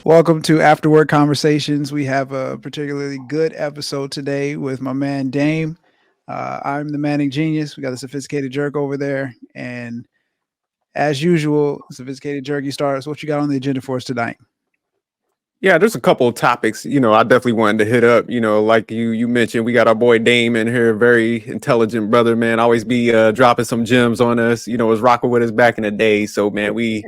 Welcome to Afterward Conversations. We have a particularly good episode today with my man Dame. I'm the Manic Genius. We got the Sophisticated Jerk over there. And as usual, Sophisticated Jerk, you start us. What you got on the agenda for us tonight? Yeah, there's a couple of topics, I definitely wanted to hit up. Like you mentioned, we got our boy Dame in here, very intelligent brother, man. Always be dropping some gems on us. Was rocking with us back in the day. So man, we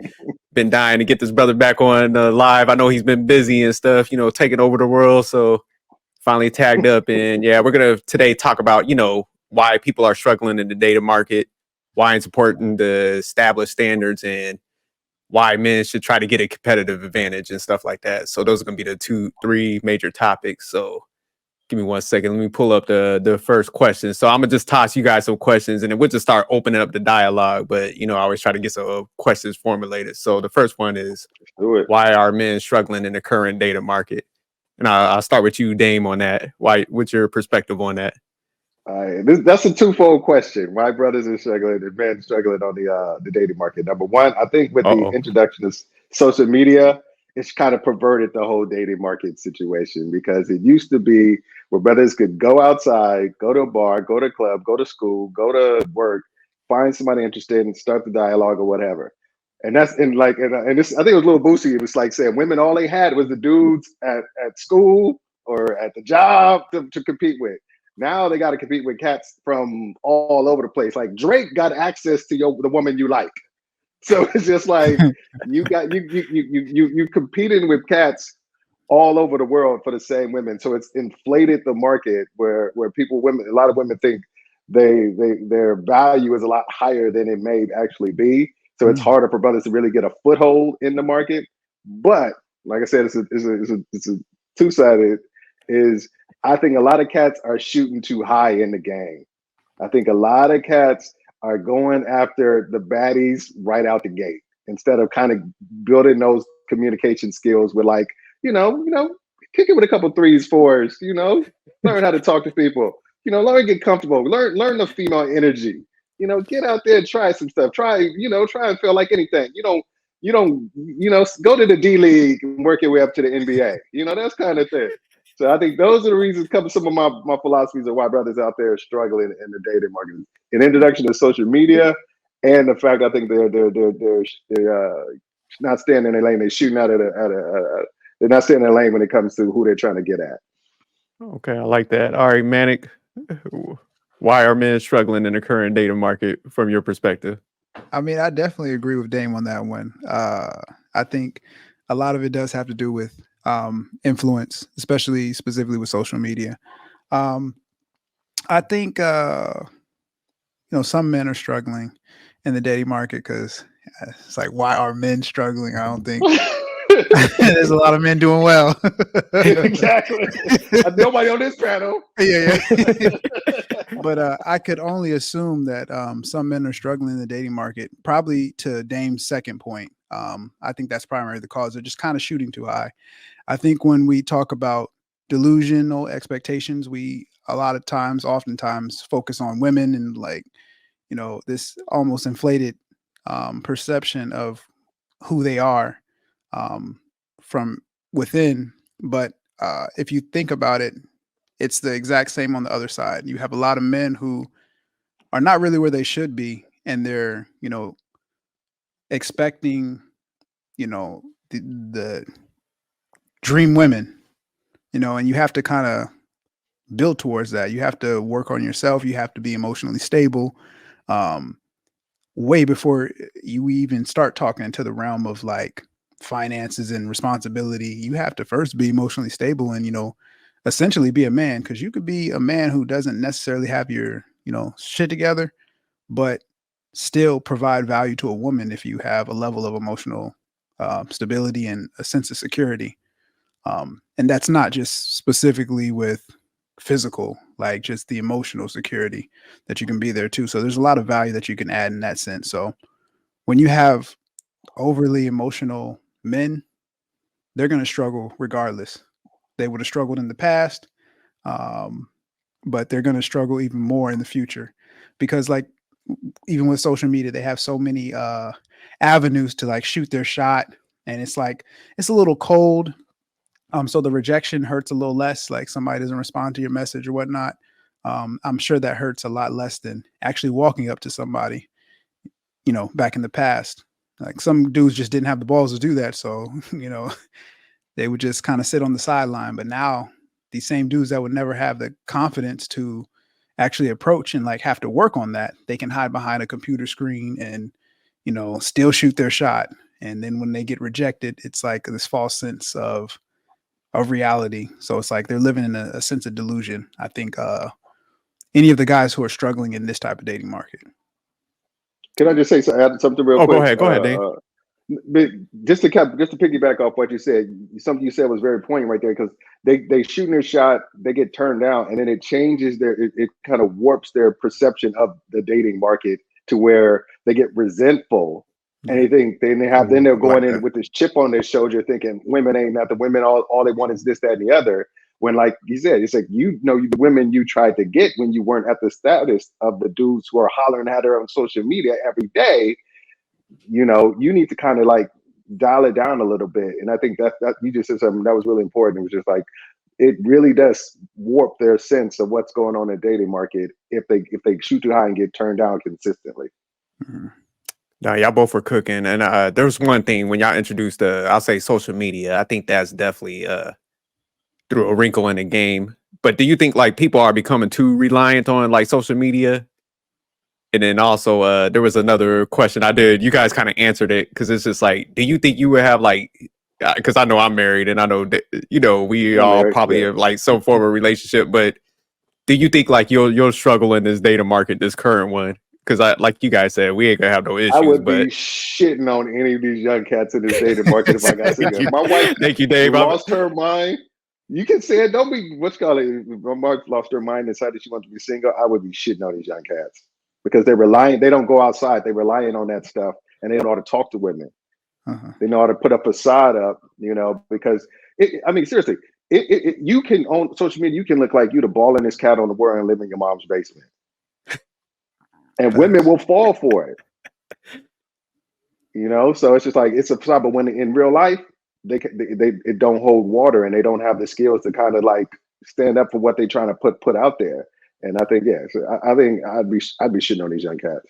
been dying to get this brother back on live. I know he's been busy and stuff, taking over the world. So finally tagged up, and yeah, we're gonna today talk about why people are struggling in the data market, why it's important to establish standards, and why men should try to get a competitive advantage and stuff like that. So those are going to be the three major topics. So give me 1 second. Let me pull up the first question. So I'm gonna just toss you guys some questions, and then we'll just start opening up the dialogue. But I always try to get some questions formulated. So the first one is, Do it. why are men struggling in the current data market? And I'll start with you, Dame, on that. Why? What's your perspective on that? That's a twofold question. Why brothers are struggling and men struggling on the dating market? Number one, I think with Uh the oh. introduction of social media, it's kind of perverted the whole dating market situation because it used to be where brothers could go outside, go to a bar, go to a club, go to school, go to work, find somebody interested, and start the dialogue or whatever. And that's and this I think it was a little boosty. It was like saying women all they had was the dudes at school or at the job to compete with. Now they got to compete with cats from all over the place. Like Drake got access to the woman you like, so it's just like you competing with cats all over the world for the same women. So it's inflated the market where women, a lot of women think their value is a lot higher than it may actually be. So it's Mm. harder for brothers to really get a foothold in the market. But like I said, it's a two-sided. Is I think a lot of cats are shooting too high in the game. I think a lot of cats are going after the baddies right out the gate instead of kind of building those communication skills with like, kick it with a couple threes, fours, learn how to talk to people, learn to get comfortable, learn the female energy, get out there and try some stuff. Try and feel like anything. Go to the D League and work your way up to the NBA. That's kind of thing. So I think those are the reasons. Come some of my philosophies of why brothers out there are struggling in the dating market. An introduction to social media, and the fact I think they're not staying in their lane. They're shooting out they're not staying in their lane when it comes to who they're trying to get at. Okay, I like that. All right, Manic. Why are men struggling in the current data market from your perspective? I mean, I definitely agree with Dame on that one. I think a lot of it does have to do with influence, especially specifically with social media. Um, I think some men are struggling in the dating market because it's like, why are men struggling? I don't think there's a lot of men doing well. Exactly. Nobody on this panel. Yeah, yeah. But I could only assume that some men are struggling in the dating market, probably to Dame's second point. I think that's primarily the cause. They're just kind of shooting too high. I think when we talk about delusional expectations, we oftentimes focus on women and like, this almost inflated perception of who they are from within. But if you think about it, it's the exact same on the other side. You have a lot of men who are not really where they should be, and they're, expecting, the dream women, and you have to kind of build towards that. You have to work on yourself. You have to be emotionally stable. Um, Way before you even start talking into the realm of like finances and responsibility, you have to first be emotionally stable and, essentially be a man, because you could be a man who doesn't necessarily have your, shit together, but still provide value to a woman if you have a level of emotional stability and a sense of security. And that's not just specifically with physical, like just the emotional security that you can be there too. So there's a lot of value that you can add in that sense. So when you have overly emotional men, they're going to struggle regardless. They would have struggled in the past, um, but they're going to struggle even more in the future because, like, even with social media, they have so many avenues to like shoot their shot. and it's like it's a little cold. So the rejection hurts a little less, like somebody doesn't respond to your message or whatnot. I'm sure that hurts a lot less than actually walking up to somebody, back in the past. Like some dudes just didn't have the balls to do that. So, they would just kind of sit on the sideline. But now these same dudes that would never have the confidence to actually approach and like have to work on that, they can hide behind a computer screen and, still shoot their shot. And then when they get rejected, it's like this false sense of reality. So it's like they're living in a sense of delusion. I think any of the guys who are struggling in this type of dating market. Can I just say add something real Oh, quick? go ahead, Dave. But just to piggyback off what you said, something you said was very poignant right there, because they shooting their shot, they get turned down, and then it changes it kind of warps their perception of the dating market to where they get resentful. And they think then they're going in with this chip on their shoulder, thinking women ain't nothing. Women all they want is this, that, and the other. When, like you said, it's like the women you tried to get when you weren't at the status of the dudes who are hollering at her on social media every day. You need to kind of like dial it down a little bit. And I think that you just said something that was really important. It was just like it really does warp their sense of what's going on in the dating market if they shoot too high and get turned down consistently. Mm-hmm. No, y'all both were cooking, and there was one thing when y'all introduced I'll say social media. I think that's definitely threw a wrinkle in the game. But do you think like people are becoming too reliant on like social media? And then also there was another question you guys kind of answered it, because it's just like, do you think you would have like, because I know I'm married and I know that, we all married, probably yeah. have like some form of relationship, but do you think like you'll struggle in this data market, this current one? Because like you guys said, we ain't gonna have no issues. I would but be shitting on any of these young cats in this dating market if I got single. My wife Thank you, Dave. lost her mind. You can say it. Don't be what's called it. My wife lost her mind and decided she wanted to be single. I would be shitting on these young cats because they're relying. They don't go outside. They're relying on that stuff, and they don't know how to talk to women. Uh-huh. They know how to put a facade up. Because seriously, you can on social media. You can look like you the ballingest cat on the world and live in your mom's basement. And women will fall for it, So it's just like it's a facade. But when in real life, it don't hold water, and they don't have the skills to kind of like stand up for what they're trying to put out there. And I think I think I'd be shitting on these young cats.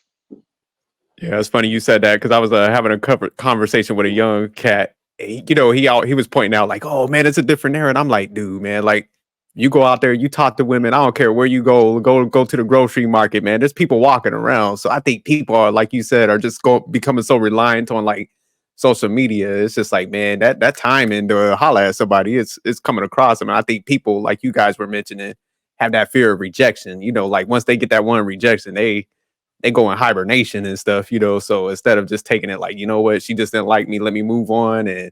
Yeah, it's funny you said that, because I was having a conversation with a young cat. He was pointing out like, oh man, it's a different era. And I'm like, dude, man, like you go out there, you talk to women. I don't care where you go to the grocery market, man. There's people walking around. So I think people are, like you said, are just becoming so reliant on like social media. It's just like, man, that time and to holler at somebody, it's coming across them. And I think people, like you guys were mentioning, have that fear of rejection. Like once they get that one rejection, they go in hibernation and stuff, so instead of just taking it like, you know what, she just didn't like me, let me move on and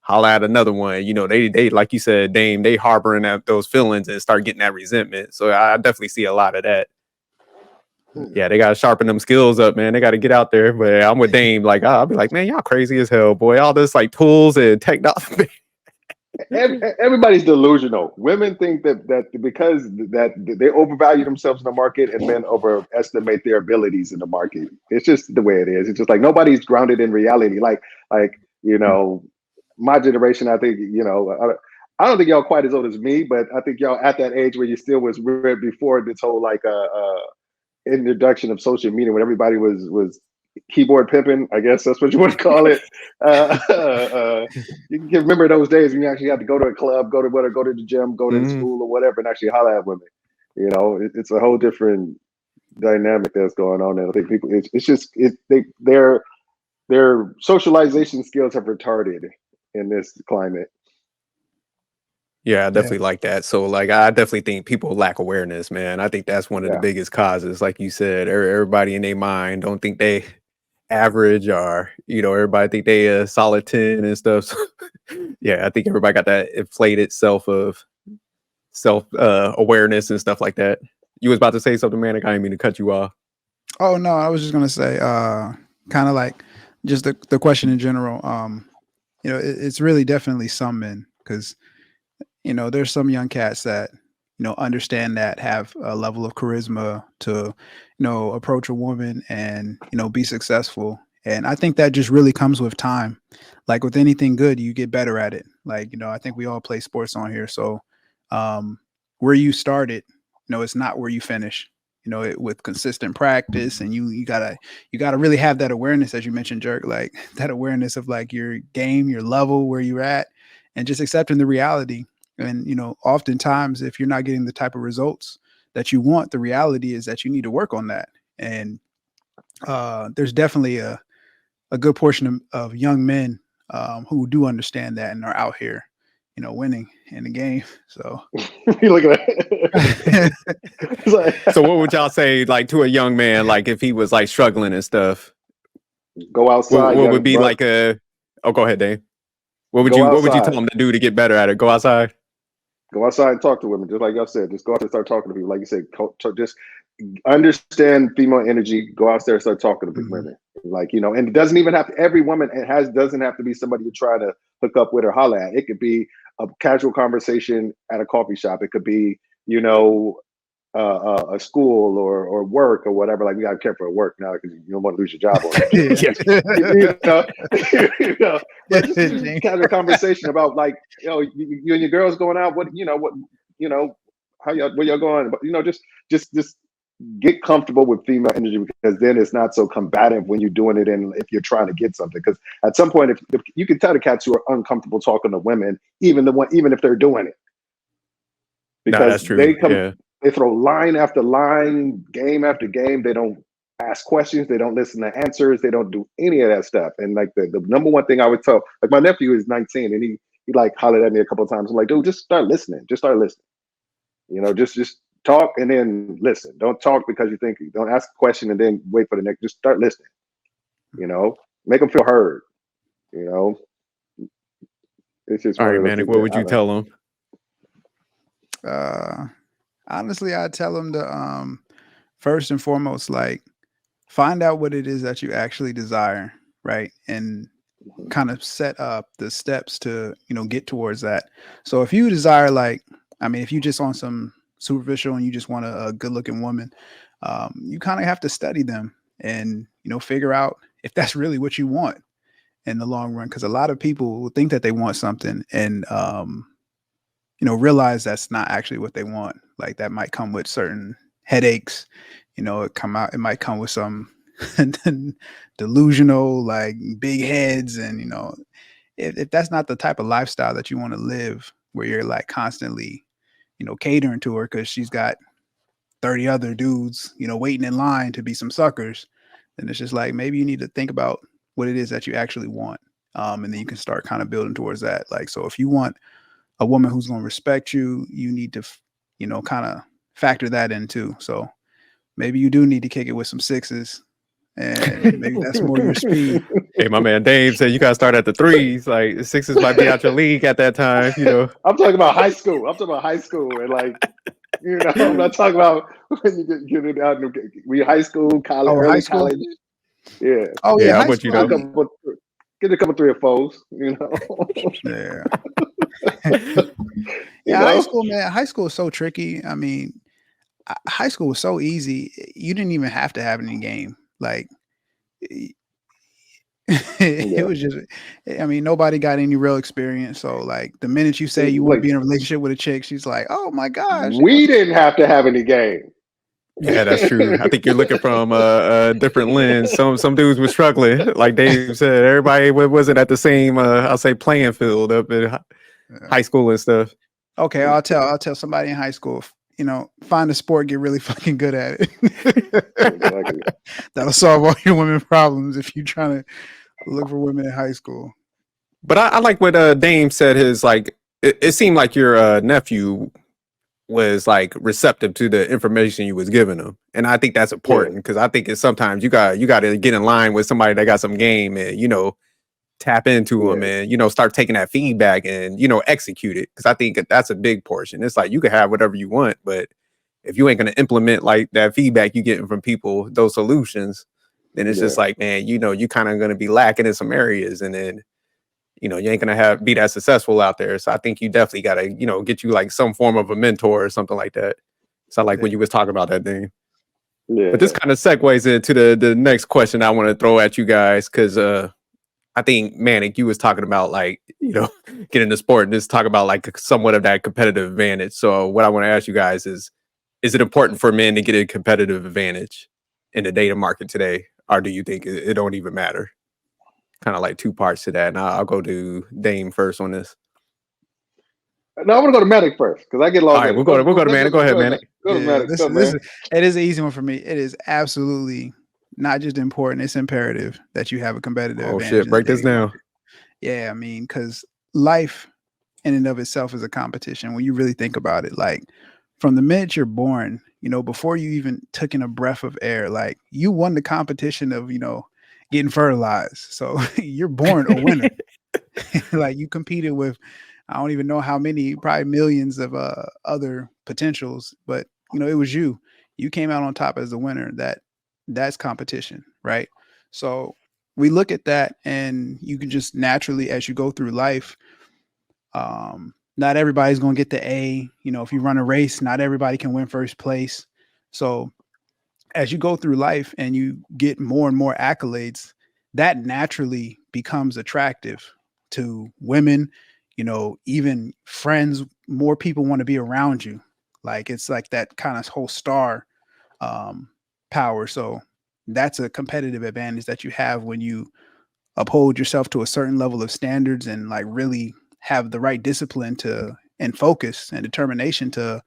holla at another one, they like you said, Dame, they harboring at those feelings and start getting that resentment. So I definitely see a lot of that. Yeah, they got to sharpen them skills up, man. They got to get out there. But I'm with Dame, like I'll be like, man, y'all crazy as hell, boy. All this like tools and technology. Everybody's delusional. Women think that because that they overvalue themselves in the market, and men overestimate their abilities in the market. It's just the way it is. It's just like nobody's grounded in reality. Like my generation. I think I don't think y'all quite as old as me, but I think y'all at that age where you still was read before this whole like introduction of social media, when everybody was keyboard pimping, I guess that's what you want to call it. You can remember those days when you actually had to go to a club, go to the gym, go to school or whatever, and actually holler at women. It's a whole different dynamic that's going on. And I think people, their socialization skills have retarded in this climate. Yeah, I definitely like that. So like, I definitely think people lack awareness, man. I think that's one of the biggest causes. Like you said, everybody in their mind don't think they average, or everybody think they a solid 10 and stuff. So, yeah, I think everybody got that inflated self awareness and stuff like that. You was about to say something, Manic. I didn't mean to cut you off. Oh no, I was just gonna say, kind of like just the question in general. It's really definitely some men, because there's some young cats that understand that, have a level of charisma to approach a woman and be successful. And I think that just really comes with time. Like with anything good, you get better at it. Like, I think we all play sports on here. So where you started, it's not where you finish. With consistent practice, and you gotta really have that awareness, as you mentioned, Jerk, like that awareness of like your game, your level, where you're at, and just accepting the reality. And oftentimes, if you're not getting the type of results that you want, the reality is that you need to work on that. And there's definitely a good portion of young men who do understand that and are out here, winning in the game. So you look at that. So what would y'all say, like, to a young man, like if he was like struggling and stuff? Go outside. What would be like a? Oh, go ahead, Dave. What would you tell him to do to get better at it? Go outside. Go outside and talk to women, just like y'all said. Just go out and start talking to people. Like you said, just understand female energy. Go out there and start talking to women. Like, and it doesn't even have to. Every woman doesn't have to be somebody you try to hook up with or holler at. It could be a casual conversation at a coffee shop. It could be, a school or work or whatever. Like, we gotta care for work now because you don't want to lose your job. But just kind of conversation about like, you and your girls going out. Where y'all going? But just get comfortable with female energy, because then it's not so combative when you're doing it, and if you're trying to get something. Because at some point, if you can tell the cats who are uncomfortable talking to women, even if they're doing it, because that's true. They come. They throw line after line, game after game. They don't ask questions. They don't listen to answers. They don't do any of that stuff. And like the number one thing I would tell, like my nephew is 19 and he like hollered at me a couple of times. I'm like, dude, just start listening. Just start listening. Just talk and then listen. Don't talk because you think. Don't ask a question and then wait for the next. Just start listening. Make them feel heard. It's just all right, Manic. What would you tell them? Honestly, I'd tell them to first and foremost, like, find out what it is that you actually desire, right? And kind of set up the steps to, get towards that. So if you desire, like, if you just on some superficial and you just want a good looking woman, you kind of have to study them and, figure out if that's really what you want in the long run. Because a lot of people will think that they want something and, realize that's not actually what they want. Like, that might come with certain headaches, it might come with some delusional, like, big heads. And, if that's not the type of lifestyle that you want to live, where you're like constantly, catering to her because she's got 30 other dudes, waiting in line to be some suckers, then it's just like, maybe you need to think about what it is that you actually want. And then you can start kind of building towards that. Like, so if you want a woman who's going to respect you, you need to, kind of factor that in too. So maybe you do need to kick it with some sixes, and maybe that's more your speed. Hey, my man Dave said you got to start at the threes. Like, the sixes might be out your league at that time. I'm talking about high school. And like, I'm not talking about when you get it out. We high school, college, early college. Yeah. Oh yeah. I want you to get a couple 3 or 4s. Yeah. High school, man. High school is so tricky. High school was so easy. You didn't even have to have any game. Like, it was just, nobody got any real experience. So like, the minute you say you want to be in a relationship with a chick, she's like, oh my gosh. We didn't have to have any game. Yeah, that's true. I think you're looking from a different lens. Some dudes were struggling. Like Dave said, everybody wasn't at the same, I'll say, playing field up in high school and stuff. Okay, I'll tell somebody in high school, find a sport, get really fucking good at it. Exactly. That'll solve all your women problems if you're trying to look for women in high school. But I like what Dame said. His like, it seemed like your nephew was like receptive to the information you was giving him, and I think that's important because I think it's sometimes you got to get in line with somebody that got some game and tap into them and start taking that feedback and execute it, because I think that's a big portion. It's like you can have whatever you want, but if you ain't going to implement like that feedback you getting from people, those solutions, then it's just like, man, you kind of going to be lacking in some areas, and then you ain't going to be that successful out there. So I think you definitely got to get you like some form of a mentor or something like that. So like when you was talking about that thing. But this kind of segues into the next question I want to throw at you guys, because I think Manic, you was talking about like, get into sport and just talk about like somewhat of that competitive advantage. So what I want to ask you guys is it important for men to get a competitive advantage in the dating market today? Or do you think it don't even matter? Kind of like two parts to that. And I'll go to Dame first on this. No, I want to go to Manic first because I get lost. All right, we'll go to Manic. Go ahead, Manic. Go to Manic. It is an easy one for me. It is absolutely not just important, it's imperative that you have a competitive advantage. Shit, break this down. Yeah, I mean, because life in and of itself is a competition when you really think about it. Like from the minute you're born, before you even took in a breath of air, like you won the competition of, getting fertilized. So you're born a winner. Like you competed with, I don't even know how many, probably millions of other potentials, but it was you. You came out on top as the winner. That's competition, right? So we look at that, and you can just naturally, as you go through life, not everybody's going to get the A. If you run a race, not everybody can win first place. So as you go through life and you get more and more accolades, that naturally becomes attractive to women, even friends. More people want to be around you. Like it's like that kind of whole star power. So that's a competitive advantage that you have when you uphold yourself to a certain level of standards and like really have the right discipline and focus and determination to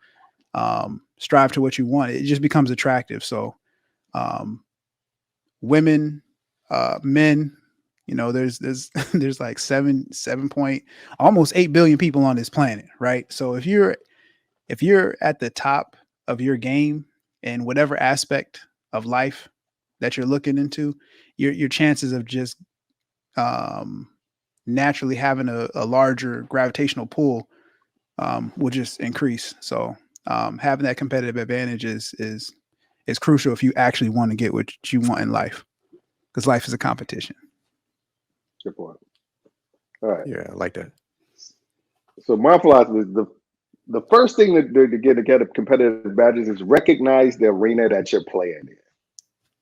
strive to what you want. It just becomes attractive. So women, men, there's like almost 8 billion people on this planet, right? So if you're at the top of your game in whatever aspect of life that you're looking into, your chances of just naturally having a larger gravitational pull will just increase. So having that competitive advantage is crucial if you actually want to get what you want in life, because life is a competition. Good point. All right. Yeah, I like that. So my philosophy is the first thing to get a competitive advantage is recognize the arena that you're playing in.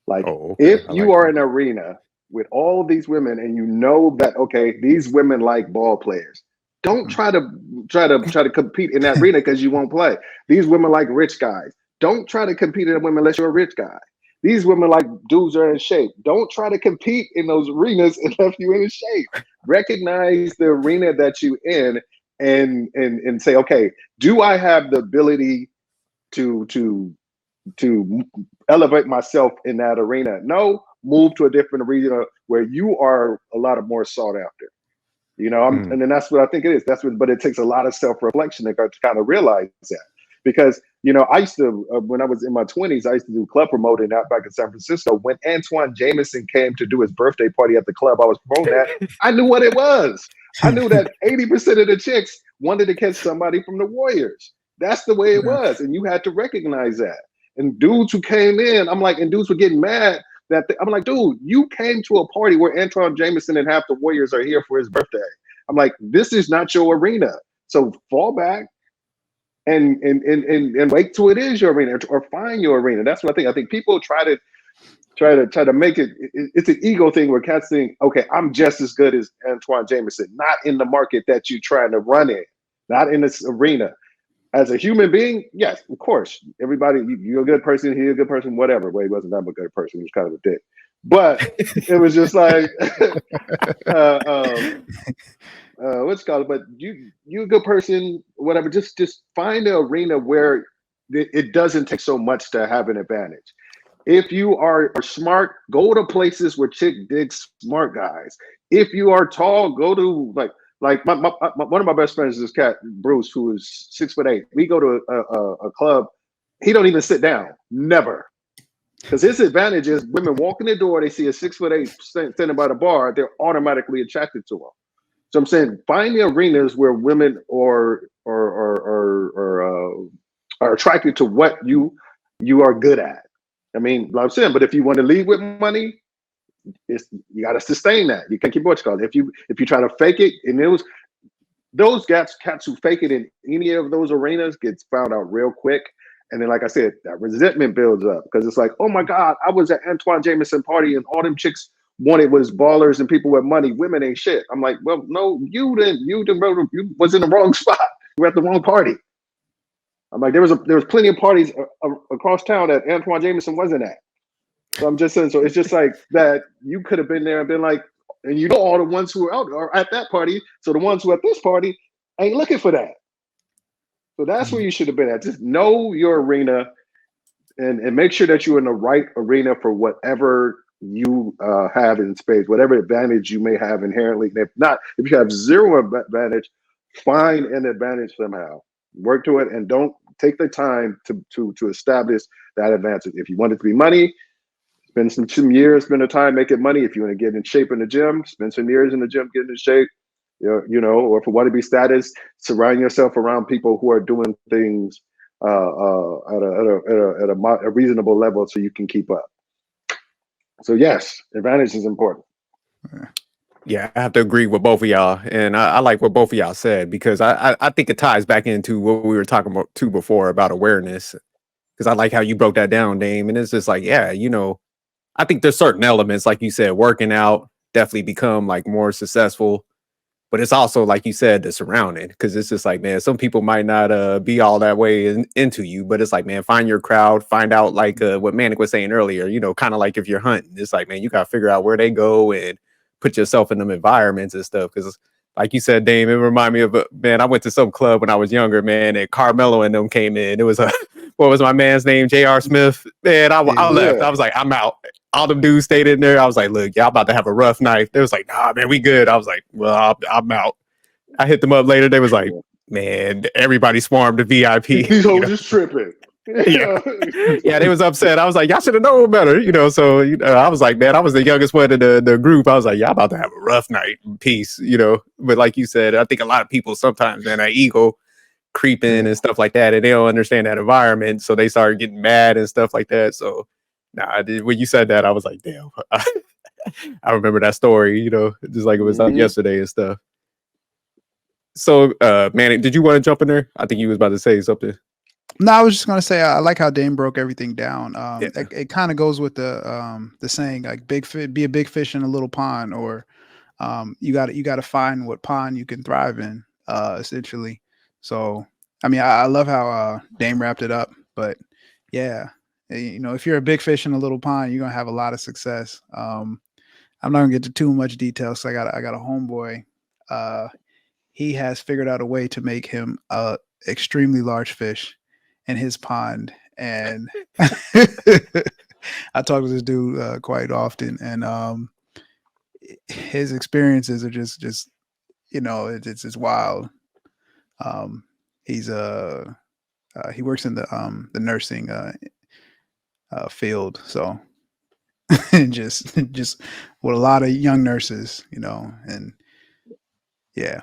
Like if you are in an arena with all of these women and you know that, okay, these women like ball players, don't try to compete in that arena because you won't play. These women like rich guys. Don't try to compete in that women unless you're a rich guy. These women like dudes are in shape. Don't try to compete in those arenas unless you're in shape. Recognize the arena that you're in and say, okay, do I have the ability to elevate myself in that arena? No, move to a different arena where you are a lot more sought after. And then that's what I think it is. But it takes a lot of self-reflection to kind of realize that. Because, I used to, when I was in my 20s, I used to do club promoting out back in San Francisco. When Antoine Jameson came to do his birthday party at the club I was promoting at, I knew what it was. I knew that 80% of the chicks wanted to catch somebody from the Warriors. That's the way it was. And you had to recognize that. And dudes who came in, and dudes were getting mad I'm like, dude, you came to a party where Antoine Jameson and half the Warriors are here for his birthday. I'm like, this is not your arena. So fall back and wait till it is your arena, or find your arena. That's what I think. I think people try to make it. It's an ego thing where cats think, okay, I'm just as good as Antoine Jameson, not in the market that you're trying to run in, not in this arena. As a human being, yes, of course, everybody, you're a good person, he's a good person, whatever. Well, he wasn't that a good person, he was kind of a dick. But it was just like, what's it called? But you're a good person, whatever. Just find an arena where it doesn't take so much to have an advantage. If you are smart, go to places where chick digs smart guys. If you are tall, go to like one of my best friends is this cat Bruce, who is 6'8". We go to a club, he don't even sit down, never, because his advantage is women walk in the door, they see a 6'8" standing by the bar, they're automatically attracted to him. So I'm saying find the arenas where women are attracted to what you are good at. I mean, like I'm saying, but if you want to lead with money, you got to sustain that. You can't keep what's called. If you try to fake it, and those cats who fake it in any of those arenas gets found out real quick. And then, like I said, that resentment builds up because it's like, oh my God, I was at Antoine Jameson party and all them chicks wanted was ballers and people with money. Women ain't shit. I'm like, well, no, you was in the wrong spot. You were at the wrong party. I'm like, there was plenty of parties across town that Antoine Jameson wasn't at. So I'm just saying, so it's just like that you could have been there and been like, and you know all the ones who are out are at that party. So the ones who are at this party ain't looking for that. So that's where you should have been at. Just know your arena and make sure that you're in the right arena for whatever you have in space, whatever advantage you may have inherently. And if not, if you have zero advantage, find an advantage somehow. Work to it and don't take the time to establish that advantage. If you want it to be money, spend some years, spend the time making money. If you want to get in shape in the gym, spend some years in the gym getting in shape. You know, or if you want to be status, surround yourself around people who are doing things at a reasonable level so you can keep up. So yes, advantage is important. Yeah, I have to agree with both of y'all, and I like what both of y'all said because I think it ties back into what we were talking about too before about awareness. Because I like how you broke that down, Dame, and it's just like, yeah, you know, I think there's certain elements, like you said, working out definitely become like more successful. But it's also, like you said, the surrounding, because it's just like, man, some people might not be all that way into you, but it's like, man, find your crowd, find out like what Manic was saying earlier, you know, kind of like if you're hunting, it's like, man, you got to figure out where they go and put yourself in them environments and stuff. Because like you said, Dame, it reminded me of, man, I went to some club when I was younger, man, and Carmelo and them came in. It was what was my man's name? J.R. Smith. Man, I left. I was like, I'm out. All them dudes stayed in there. I was like, look, y'all about to have a rough night. They was like, nah, man, we good. I was like, well, I'm out. I hit them up later. They was like, man, everybody swarmed the VIP. These hoes just tripping. Yeah. Yeah, they was upset. I was like, y'all should have known better, you know. So I was like, man, I was the youngest one in the group. I was like, y'all about to have a rough night. Peace, you know. But like you said, I think a lot of people sometimes, man, that ego creeping and stuff like that, and they don't understand that environment, so they start getting mad and stuff like that. So when you said that, I was like, damn. I remember that story, you know, just like it was up yesterday and stuff. So, Manic, did you want to jump in there? I think you was about to say something. No, I was just gonna say I like how Dame broke everything down. It kind of goes with the saying like be a big fish in a little pond, or you got to find what pond you can thrive in, essentially. So I mean, I love how Dame wrapped it up, but yeah, you know, if you're a big fish in a little pond, you're gonna have a lot of success. I'm not gonna get to too much detail, so I got a homeboy. He has figured out a way to make him a extremely large fish in his pond, and I talk to this dude quite often, and his experiences are just you know, it's wild. He's he works in the nursing field, so just with a lot of young nurses, you know, and yeah.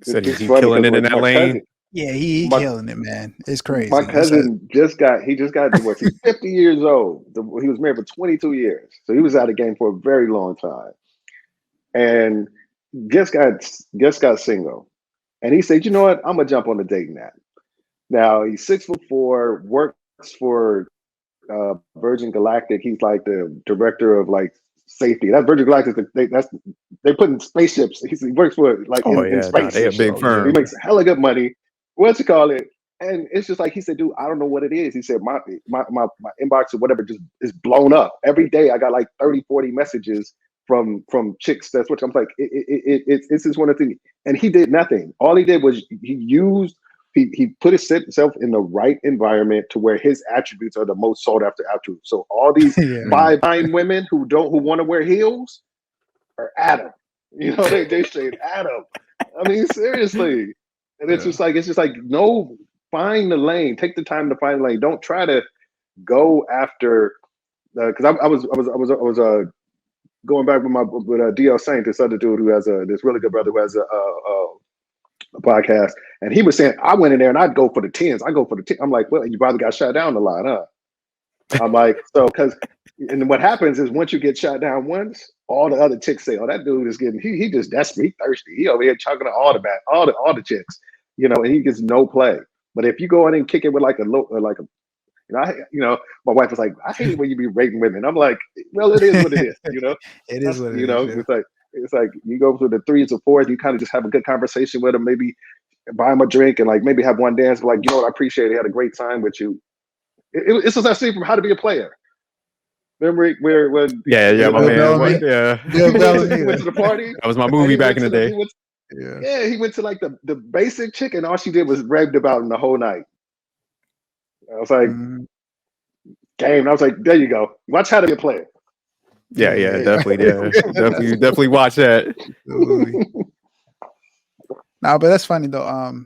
Said he's killing it in that lane. Yeah, he killing it, man. It's crazy. My cousin just got divorced. He's 50 years old. He was married for 22 years. So he was out of the game for a very long time. And just got single. And he said, you know what? I'm gonna jump on the dating app. Now he's 6'4", works for Virgin Galactic. He's like the director of like safety. That's Virgin Galactic. They put in spaceships. He works for like in space. They a big firm. He makes hella good money. What's you call it? And it's just like he said, dude, I don't know what it is. He said, my inbox or whatever just is blown up. Every day I got like 30, 40 messages from chicks. That's what I'm like, it's just one of the things. And he did nothing. All he did was he put himself in the right environment to where his attributes are the most sought after attributes. So all these fine women who want to wear heels are at him. You know, they straight at him. I mean, seriously. And it's just like no, find the lane. Take the time to find the lane. Don't try to go after because I was going back with DL Saint, this other dude who has this really good brother who has a podcast, and he was saying I went in there and I'd go for the 10s. I go for the 10. I'm like, well, you probably got shot down a lot, huh? I'm like, so and what happens is once you get shot down once, all the other chicks say, oh, that dude is getting he just desperate, he thirsty. He over here chugging all the chicks, you know, and he gets no play. But if you go in and kick it with like a low, like a, my wife was like, I hate it when you be rating women. I'm like, well, it is what it is. It is what it is. Yeah. It's like you go through the threes or fours, you kind of just have a good conversation with them, maybe buy them a drink and like maybe have one dance. But like, I appreciate it. I had a great time with you. It's just that scene from How to Be a Player. Remember where when my Bill man, Bellamy? Bill he Bellamy. went to the party. That was my movie back in the day. He went to like the basic chick, and all she did was raved about him the whole night. I was like, game. And I was like, there you go. Watch How to Be a Player. Yeah, definitely. Yeah, definitely watch that. No, but that's funny though.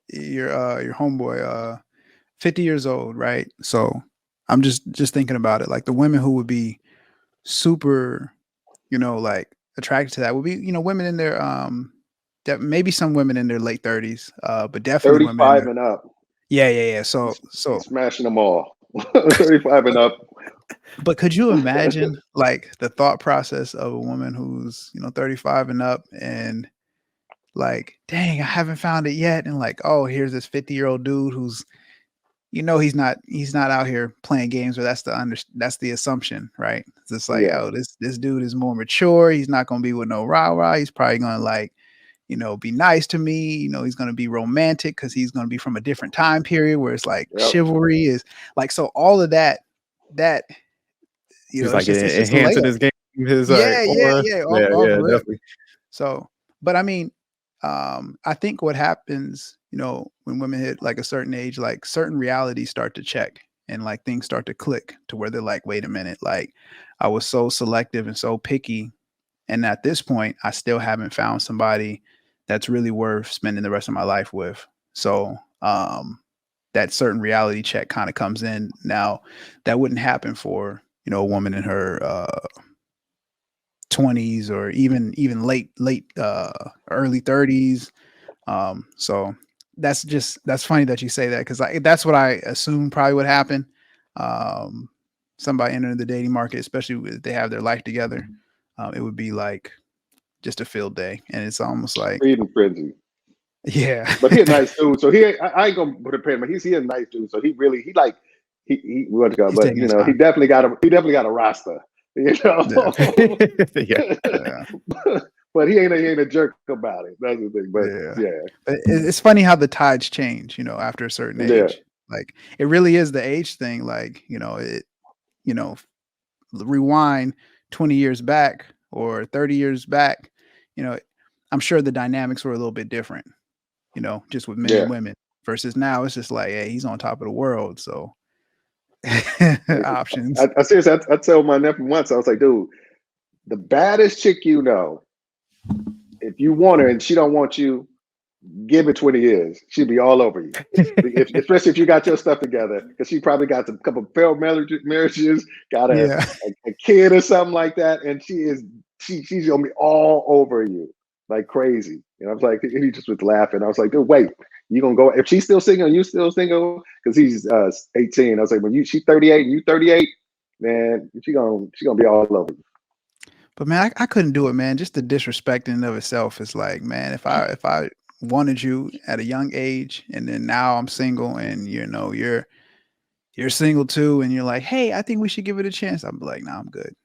Your homeboy, 50 years old, right? So I'm just thinking about it. Like the women who would be super, like attracted to that would be, women in their maybe some women in their late 30s, but definitely 35 and up. Yeah. So he's smashing them all. 35 and up. But could you imagine like the thought process of a woman who's 35 and up and like, dang, I haven't found it yet, and like, oh, here's this 50-year-old dude who's he's not out here playing games, or that's the assumption, right? It's just like, oh, this dude is more mature. He's not gonna be with no rah-rah. He's probably gonna like, be nice to me. He's gonna be romantic because he's gonna be from a different time period where it's like chivalry is like, so all of that he's like enhancing his game. His definitely. So, but I mean, I think what happens, when women hit like a certain age, like certain realities start to check and like things start to click to where they're like, wait a minute, like I was so selective and so picky. And at this point, I still haven't found somebody that's really worth spending the rest of my life with. So, that certain reality check kind of comes in. Now that wouldn't happen for, a woman in her, 20s or even late early 30s. So that's funny that you say that, because that's what I assume probably would happen. Somebody entering the dating market, especially if they have their life together, it would be like just a field day, and it's almost like freedom frenzy. Yeah, but he's a nice dude. So I ain't gonna put a pin, but he's a nice dude. So he what's go, but he definitely got a roster. Yeah. But he ain't a jerk about it. That's the thing. But But it's funny how the tides change, after a certain age. Yeah. Like it really is the age thing. Like, rewind 20 years back or 30 years back, I'm sure the dynamics were a little bit different, just with men and women, versus now it's just like, hey, he's on top of the world. So options. I seriously, I told my nephew once, I was like, dude, the baddest chick if you want her and she don't want you, give it 20 years. She'll be all over you. Especially if you got your stuff together, because she probably got a couple of failed marriages, got a kid or something like that, and she's gonna be all over you like crazy. And I was like, he just was laughing. I was like, dude, wait, you gonna go? If she's still single, you still single? Because he's 18. I was like, when she's 38 and you 38, man, she gonna be all over you. But man, I couldn't do it, man. Just the disrespect in and of itself is like, man, if I wanted you at a young age and then now I'm single and you're single too, and you're like, hey, I think we should give it a chance. I'm like, nah, I'm good.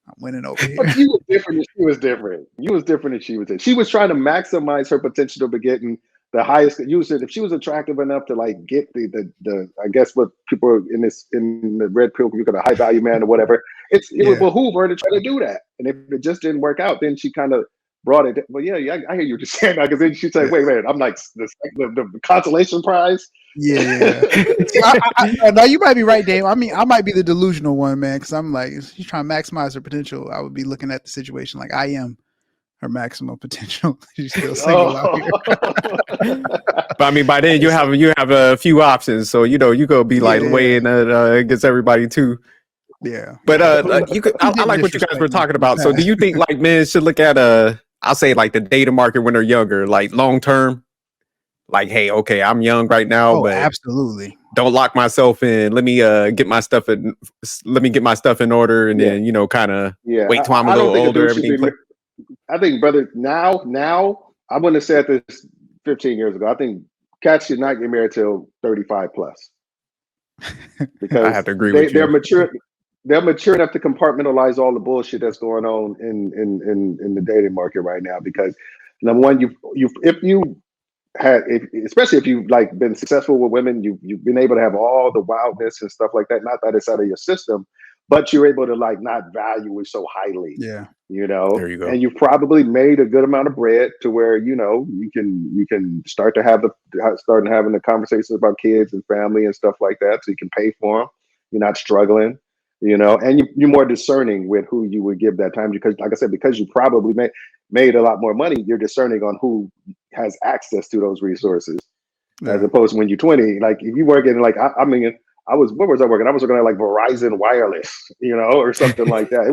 I'm winning over here. But you was different and she was different. You was different and she was different. She was trying to maximize her potential to getting the highest. If she was attractive enough to like get the I guess what people in the red pill, you got a high value man or whatever. It would behoove her to try to do that. And if it just didn't work out, then she kind of brought it. Well, yeah, I hear you just saying that, because then she'd say, wait, I'm like the consolation prize. Yeah. No, you might be right, Dave. I mean, I might be the delusional one, man, because I'm like, she's trying to maximize her potential. I would be looking at the situation like I am her maximum potential. She's still single out here. But I mean, by then you have a few options, so you go be like weighing against everybody too. Yeah. But you could. I like what you guys were talking about. So do you think like men should look at I'll say like the dating market when they're younger, like long term? Like, hey, okay, I'm young right now, but absolutely don't lock myself in. Let me get my stuff in. Let me get my stuff in order, and then kind of wait till I'm a little older. Everything. I think, brother, now I wouldn't have said this 15 years ago. I think cats should not get married till 35 plus I because have to agree with they're you. mature. They're mature enough to compartmentalize all the bullshit that's going on in the dating market right now. Because number one, you if you had, especially if you've like been successful with women, you've been able to have all the wildness and stuff like that. Not that it's out of your system, but you're able to like not value it so highly, Yeah. There you go. and you've probably made a good amount of bread to where you can start to have starting having the conversations about kids and family and stuff like that, so you can pay for them. You're not struggling, and you're more discerning with who you would give that time, because, like I said, because you probably made a lot more money, you're discerning on who has access to those resources, as Yeah. opposed to when you're 20. Like if you work in like I mean, what was I working? I was working at like Verizon Wireless, or something like that.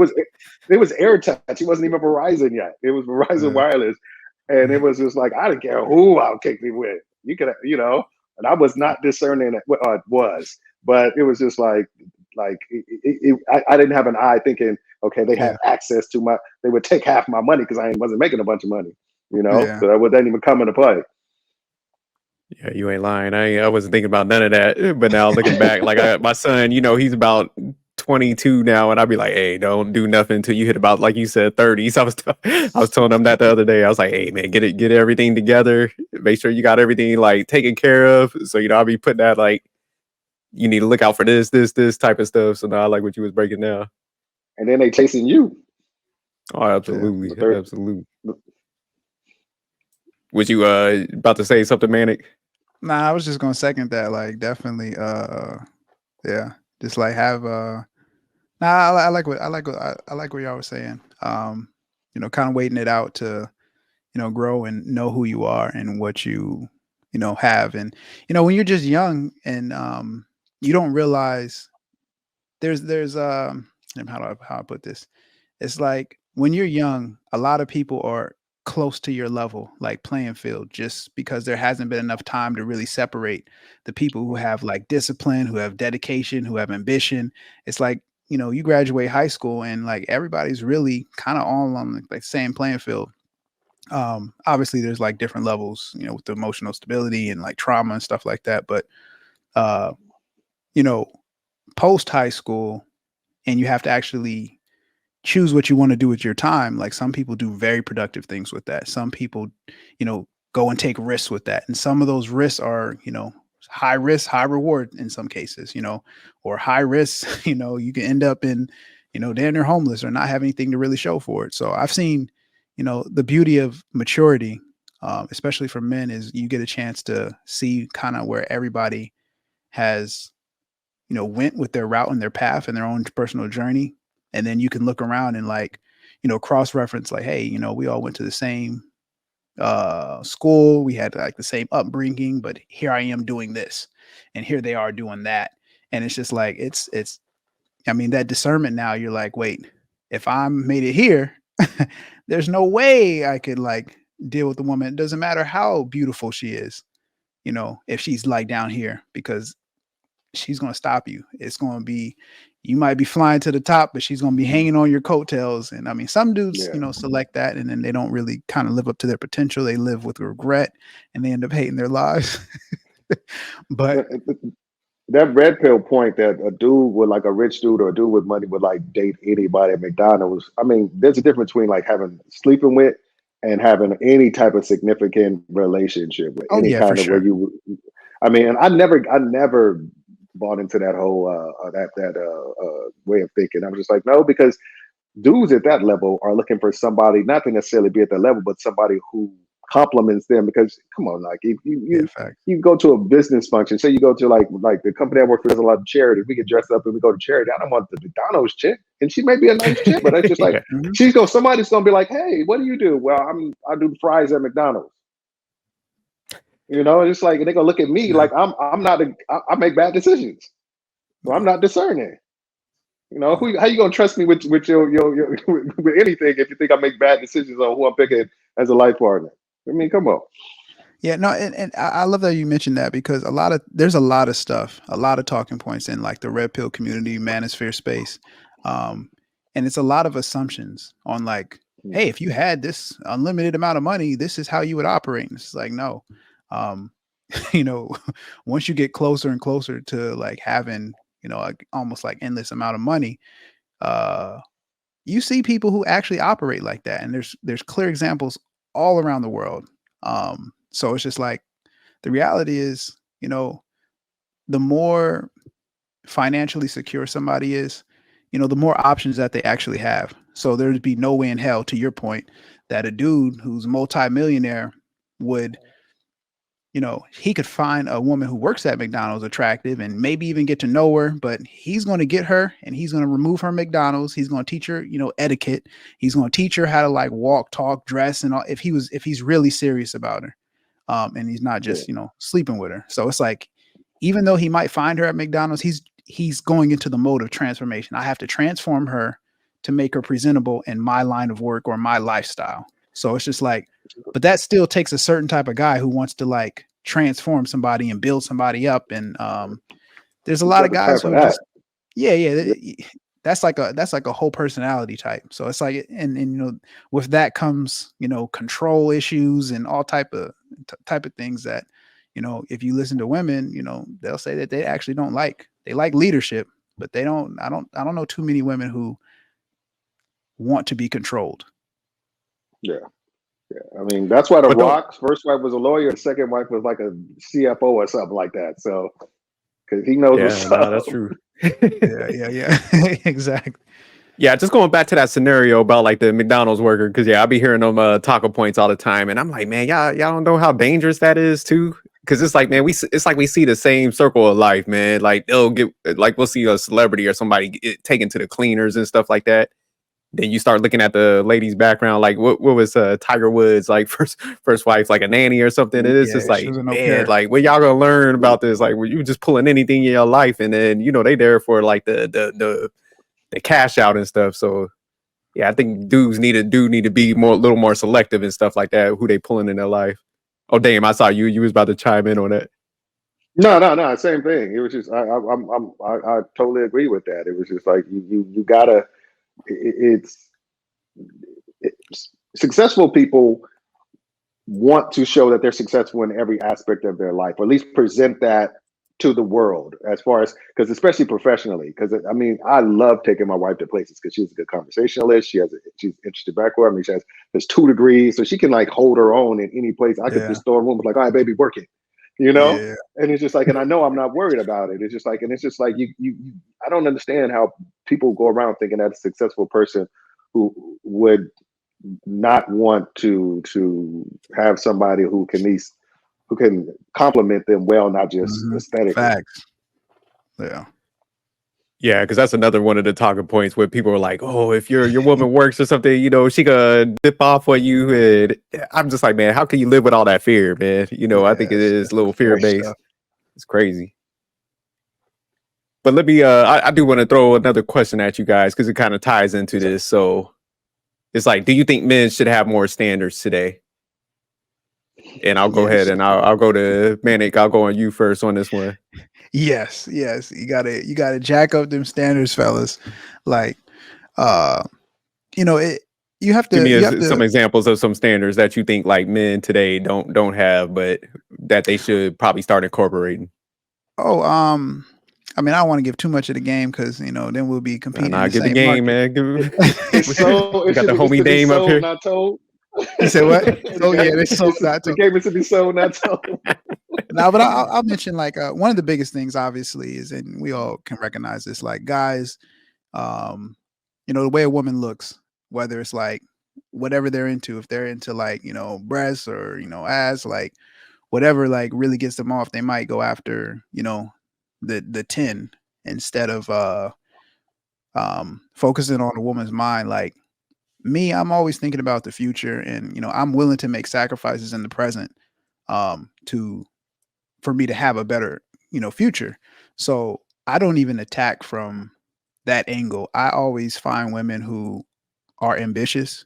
It was AirTouch. It wasn't even Verizon yet. It was Verizon Yeah. Wireless, and it was just like I didn't care who I'll kick me with. You could, and I was not discerning what it was, but it was just like I didn't have an eye thinking, okay, they have Yeah. access to they would take half my money because I wasn't making a bunch of money, Yeah. so that wouldn't even come into play. Yeah, you ain't lying. I wasn't thinking about none of that. But now looking back, like my son, he's about 22 now, and I'd be like, hey, don't do nothing until you hit about, like you said, 30. So I was telling him that the other day. I was like, hey man, get everything together. Make sure you got everything like taken care of. So I'll be putting that like you need to look out for this type of stuff. So now I like what you was breaking down. And then they chasing you. Oh, Yeah. absolutely. The Absolutely. Was you about to say something, Manic? Nah, I was just gonna second that. Like, definitely. Yeah. Just like have. Nah, I like what I like what y'all were saying. Kind of waiting it out to grow and know who you are and what you have. And when you're just young and you don't realize there's how I put this. It's like when you're young, a lot of people are close to your level, like playing field, just because there hasn't been enough time to really separate the people who have like discipline, who have dedication, who have ambition. It's like, you graduate high school and like everybody's really kind of all on like same playing field. Obviously there's like different levels, with the emotional stability and like trauma and stuff like that. But uh, you know, post high school, and you have to actually choose what you want to do with your time. Like some people do very productive things with that. Some people, go and take risks with that. And some of those risks are, high risk, high reward in some cases, or high risk, you can end up in, damn near homeless or not have anything to really show for it. So I've seen, the beauty of maturity, especially for men, is you get a chance to see kind of where everybody has, went with their route and their path and their own personal journey. And then you can look around and like, cross reference like, hey, we all went to the same school, we had like the same upbringing, but here I am doing this and here they are doing that. And it's just like it's I mean, that discernment now, you're like, wait, if I'm made it here, there's no way I could like deal with the woman. It doesn't matter how beautiful she is, if she's like down here, because she's going to stop you. It's going to be, you might be flying to the top, but she's going to be hanging on your coattails. And I mean, some dudes, Yeah. select that and then they don't really kind of live up to their potential. They live with regret and they end up hating their lives. But That red pill point that a dude with like a rich dude or a dude with money would like date anybody at McDonald's. I mean, there's a difference between like having sleeping with and having any type of significant relationship with oh any yeah, for kind of where sure. you. I mean, and I never bought into that whole way of thinking. I'm just like, no, because dudes at that level are looking for somebody not to necessarily be at that level, but somebody who compliments them. Because come on, like if Yeah, facts. you go to a business function, say you go to like the company I work for does a lot of charity. We get dressed up and we go to charity. I don't want the McDonald's chick, and she may be a nice chick, but that's just like Yeah. Mhm. somebody's gonna be like, hey, what do you do? Well, I do fries at McDonald's. It's like they're gonna look at me Yeah, like I'm not I make bad decisions, so I'm yeah. not discerning. How you gonna trust me with your with anything if you think I make bad decisions on who I'm picking as a life partner? I mean, come on. Yeah, no, and I love that you mentioned that because there's a lot of stuff, a lot of talking points in like the red pill community, manosphere space. Um, and it's a lot of assumptions on like, hey, if you had this unlimited amount of money, this is how you would operate. And it's like, no. Um, you know, once you get closer and closer to like having, you know, like almost like endless amount of money, uh, you see people who actually operate like that, and there's clear examples all around the world. So it's just like the reality is, you know, the more financially secure somebody is, you know, the more options that they actually have. So there'd be no way in hell, to your point, that a dude who's multimillionaire would, you know, he could find a woman who works at McDonald's attractive and maybe even get to know her, but he's going to get her and he's going to remove her McDonald's. He's going to teach her, you know, etiquette. He's going to teach her how to like walk, talk, dress, and all, if he's really serious about her. And he's not Yeah. just, you know, sleeping with her. So it's like, even though he might find her at McDonald's, he's going into the mode of transformation. I have to transform her to make her presentable in my line of work or my lifestyle. So it's just like, but that still takes a certain type of guy who wants to like transform somebody and build somebody up. And there's a You lot got of the time guys for who that. just, yeah, that's like a whole personality type. So it's like, and you know, with that comes, you know, control issues and all type of things that, you know, if you listen to women, you know, they'll say that they actually don't like, they like leadership, but they don't, I don't know too many women who want to be controlled. Yeah. Yeah. I mean, that's why The But though, Rock's first wife was a lawyer, the second wife was like a CFO or something like that. So, because he knows yeah, what's no, up. that's true. Yeah. Exactly. Yeah, just going back to that scenario about like the McDonald's worker, because yeah, I be hearing them talking points all the time, and I'm like, man, y'all don't know how dangerous that is too. Because it's like, man, it's like we see the same circle of life, man. Like they'll get like we'll see a celebrity or somebody get taken to the cleaners and stuff like that. Then you start looking at the lady's background, like what was Tiger Woods like first wife, like a nanny or something. And it's Yeah, just she like, was an au man, pair. like what y'all gonna learn about this? Like, were you just pulling anything in your life, and then you know they there for like the cash out and stuff. So yeah, I think do need to be a little more selective and stuff like that. Who they pulling in their life? Oh damn, I saw you. You was about to chime in on that. No, same thing. It was just I totally agree with that. It was just like you gotta. It's successful people want to show that they're successful in every aspect of their life, or at least present that to the world, as far as, because especially professionally, because I mean, I love taking my wife to places because she's a good conversationalist. She's interested background. I mean, she has 2 degrees, so she can like hold her own in any place. I could Yeah. just throw a room like, all right, baby, work it, you know. Yeah. And it's just like, and I know I'm not worried about it. It's just like, and it's just like you I don't understand how people go around thinking that a successful person who would not want to have somebody who can at least who can compliment them well, not just aesthetically. Facts. Yeah. Yeah, because that's another one of the talking points where people are like, "Oh, if your woman works or something, you know, she gonna dip off on you." And I'm just like, man, how can you live with all that fear, man? You know, I think it Yes. is a little fear Yeah. based. It's crazy. But let me, I do want to throw another question at you guys because it kind of ties into this. So it's like, do you think men should have more standards today? And I'll go ahead Yes. and I'll go to Manic. I'll go on you first on this one. Yes. You gotta jack up them standards, fellas. Like, uh, you know, you have Give to, me you have some to, examples of some standards that you think like men today don't have, but that they should probably start incorporating. oh, I mean, I don't want to give too much of the game because, you know, then we'll be Nah, competing in nah, the give the same game, market. man. It's so We got the it's homie to be Dame up sold, here. not told. You said what? The Oh yeah, they sold that the too. game is to be sold, not told. Now, but I'll mention like one of the biggest things, obviously, is, and we all can recognize this, like guys, um, you know, the way a woman looks, whether it's like whatever they're into, if they're into like, you know, breasts or, you know, ass, like whatever like really gets them off, they might go after, you know, the 10 instead of focusing on a woman's mind. Like me, I'm always thinking about the future, and you know, I'm willing to make sacrifices in the present to for me to have a better, you know, future. So I don't even attack from that angle. I always find women who are ambitious,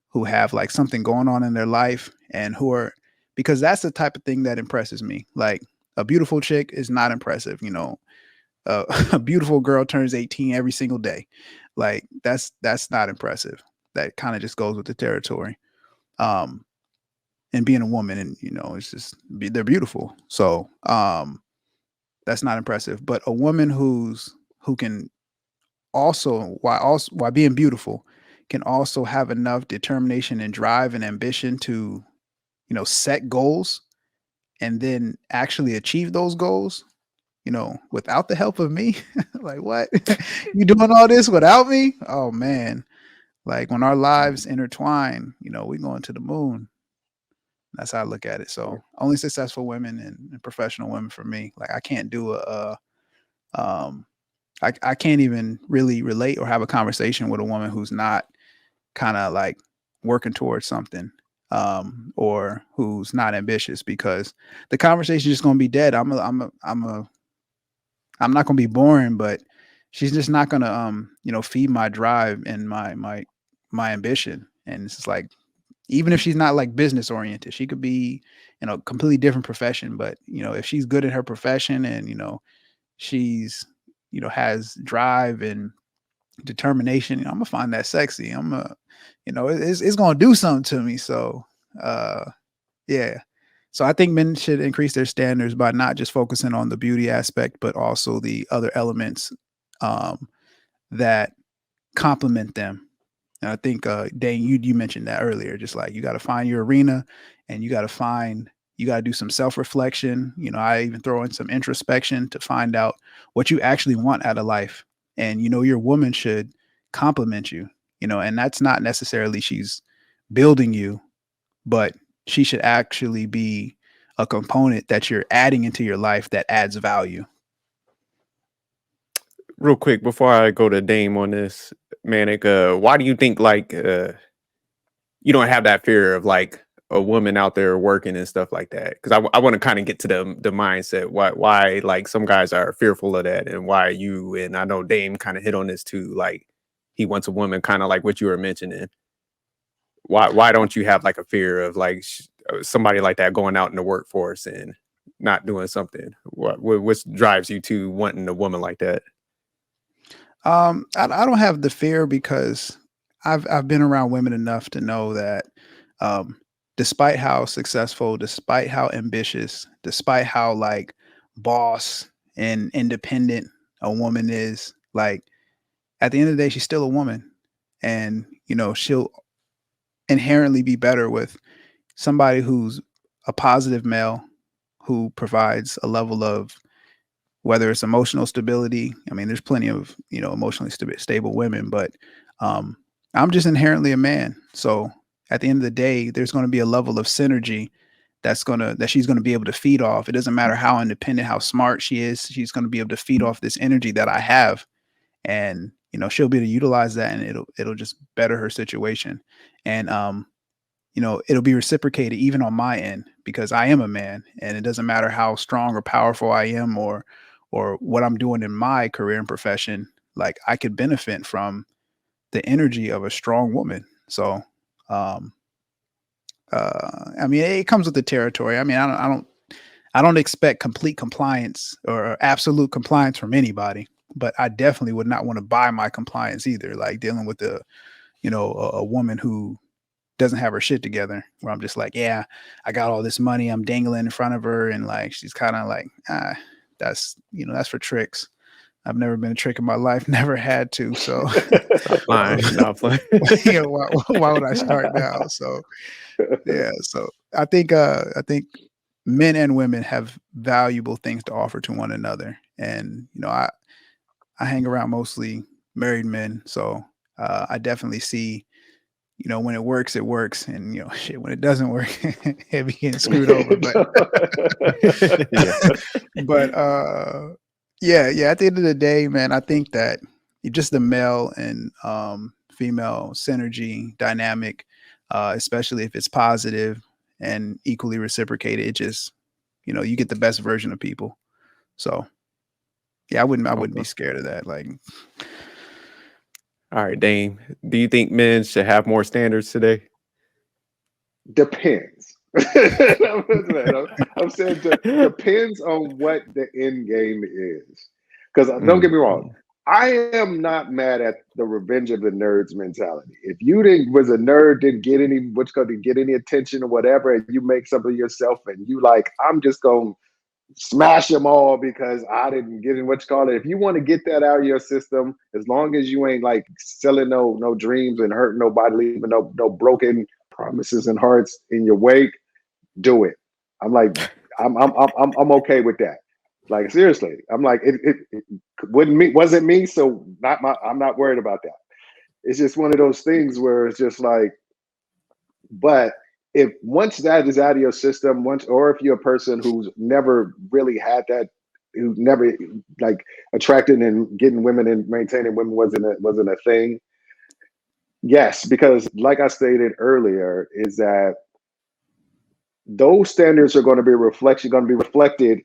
who have like something going on in their life, and who are, because that's the type of thing that impresses me. Like a beautiful chick is not impressive, you know. A beautiful girl turns 18 every single day. Like that's not impressive. That kind of just goes with the territory. Um, and being a woman, and it's just they're beautiful. So that's not impressive. But a woman who can while being beautiful, can also have enough determination and drive and ambition to set goals and then actually achieve those goals, without the help of me. Like, what? You doing all this without me? Oh man. Like, when our lives intertwine, we going to the moon. That's how I look at it. So only successful women and professional women for me. Like, I can't do um I can't even really relate or have a conversation with a woman who's not kind of like working towards something, or who's not ambitious, because the conversation is just going to be dead. I'm not going to be boring, but she's just not going to feed my drive and my ambition. And it's just like, even if she's not like business oriented, she could be in a completely different profession, but if she's good at her profession, and she's has drive and determination, I'm gonna find that sexy. I'm gonna it's gonna do something to me. So yeah. So I think men should increase their standards by not just focusing on the beauty aspect, but also the other elements that complement them. And I think Dane, you mentioned that earlier. Just like, you got to find your arena, and you got to do some self-reflection. I even throw in some introspection to find out what you actually want out of life. And your woman should complement you. And that's not necessarily she's building you, but she should actually be a component that you're adding into your life that adds value. Real quick before I go to Dame on this, Manic, why do you think like you don't have that fear of like a woman out there working and stuff like that? Because I want to kind of get to the mindset why like some guys are fearful of that, and why you, and I know Dame kind of hit on this too, like he wants a woman kind of like what you were mentioning. Why don't you have like a fear of like somebody like that going out in the workforce and not doing something? What drives you to wanting a woman like that? I don't have the fear, because I've been around women enough to know that, um, despite how successful, despite how ambitious, despite how like boss and independent a woman is, like, at the end of the day, she's still a woman, and she'll inherently be better with somebody who's a positive male, who provides a level of, whether it's emotional stability. I mean, there's plenty of emotionally stable women, but um, I'm just inherently a man. So at the end of the day, there's going to be a level of synergy that she's going to be able to feed off. It doesn't matter how independent, how smart she is. She's going to be able to feed off this energy that I have, and she'll be able to utilize that, and it'll just better her situation. And it'll be reciprocated even on my end, because I am a man, and it doesn't matter how strong or powerful I am, or what I'm doing in my career and profession. Like, I could benefit from the energy of a strong woman. So, um, I mean, it comes with the territory. I mean, I don't expect complete compliance or absolute compliance from anybody, but I definitely would not want to buy my compliance either. Like, dealing with a woman who doesn't have her shit together, where I'm just like, yeah, I got all this money, I'm dangling in front of her, and like, she's kind of like, that's for tricks. I've never been a trick in my life, never had to. So Stop lying. Stop playing. why would I start now? So yeah, so I think men and women have valuable things to offer to one another. And I hang around mostly married men, so I definitely see, when it works, it works. And, shit, when it doesn't work, it be getting screwed over. But, Yeah. but, yeah, at the end of the day, man, I think that just the male and female synergy dynamic, especially if it's positive and equally reciprocated, it just, you get the best version of people. So yeah, I wouldn't be Okay. scared of that. Like, All right, Dame. Do you think men should have more standards today? Depends. I'm saying depends on what the end game is. Because don't get me wrong, I am not mad at the revenge of the nerds mentality. If you didn't was a nerd, didn't get any what's going to get any attention or whatever, and you make something yourself, and you like, I'm just going to smash them all because I didn't get in what you call it. If you want to get that out of your system, as long as you ain't like selling no dreams and hurting nobody, leaving no broken promises and hearts in your wake, do it. I'm like, I'm okay with that. Like seriously, I'm like it wasn't me, so I'm not worried about that. It's just one of those things where it's just like, but if once that is out of your system, once or if you're a person who's never really had that, who never like attracting and getting women and maintaining women wasn't a thing. Yes, because like I stated earlier, is that those standards are going to be reflected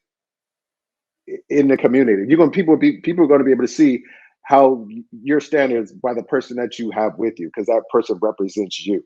in the community. People are going to be able to see how your standards by the person that you have with you, because that person represents you.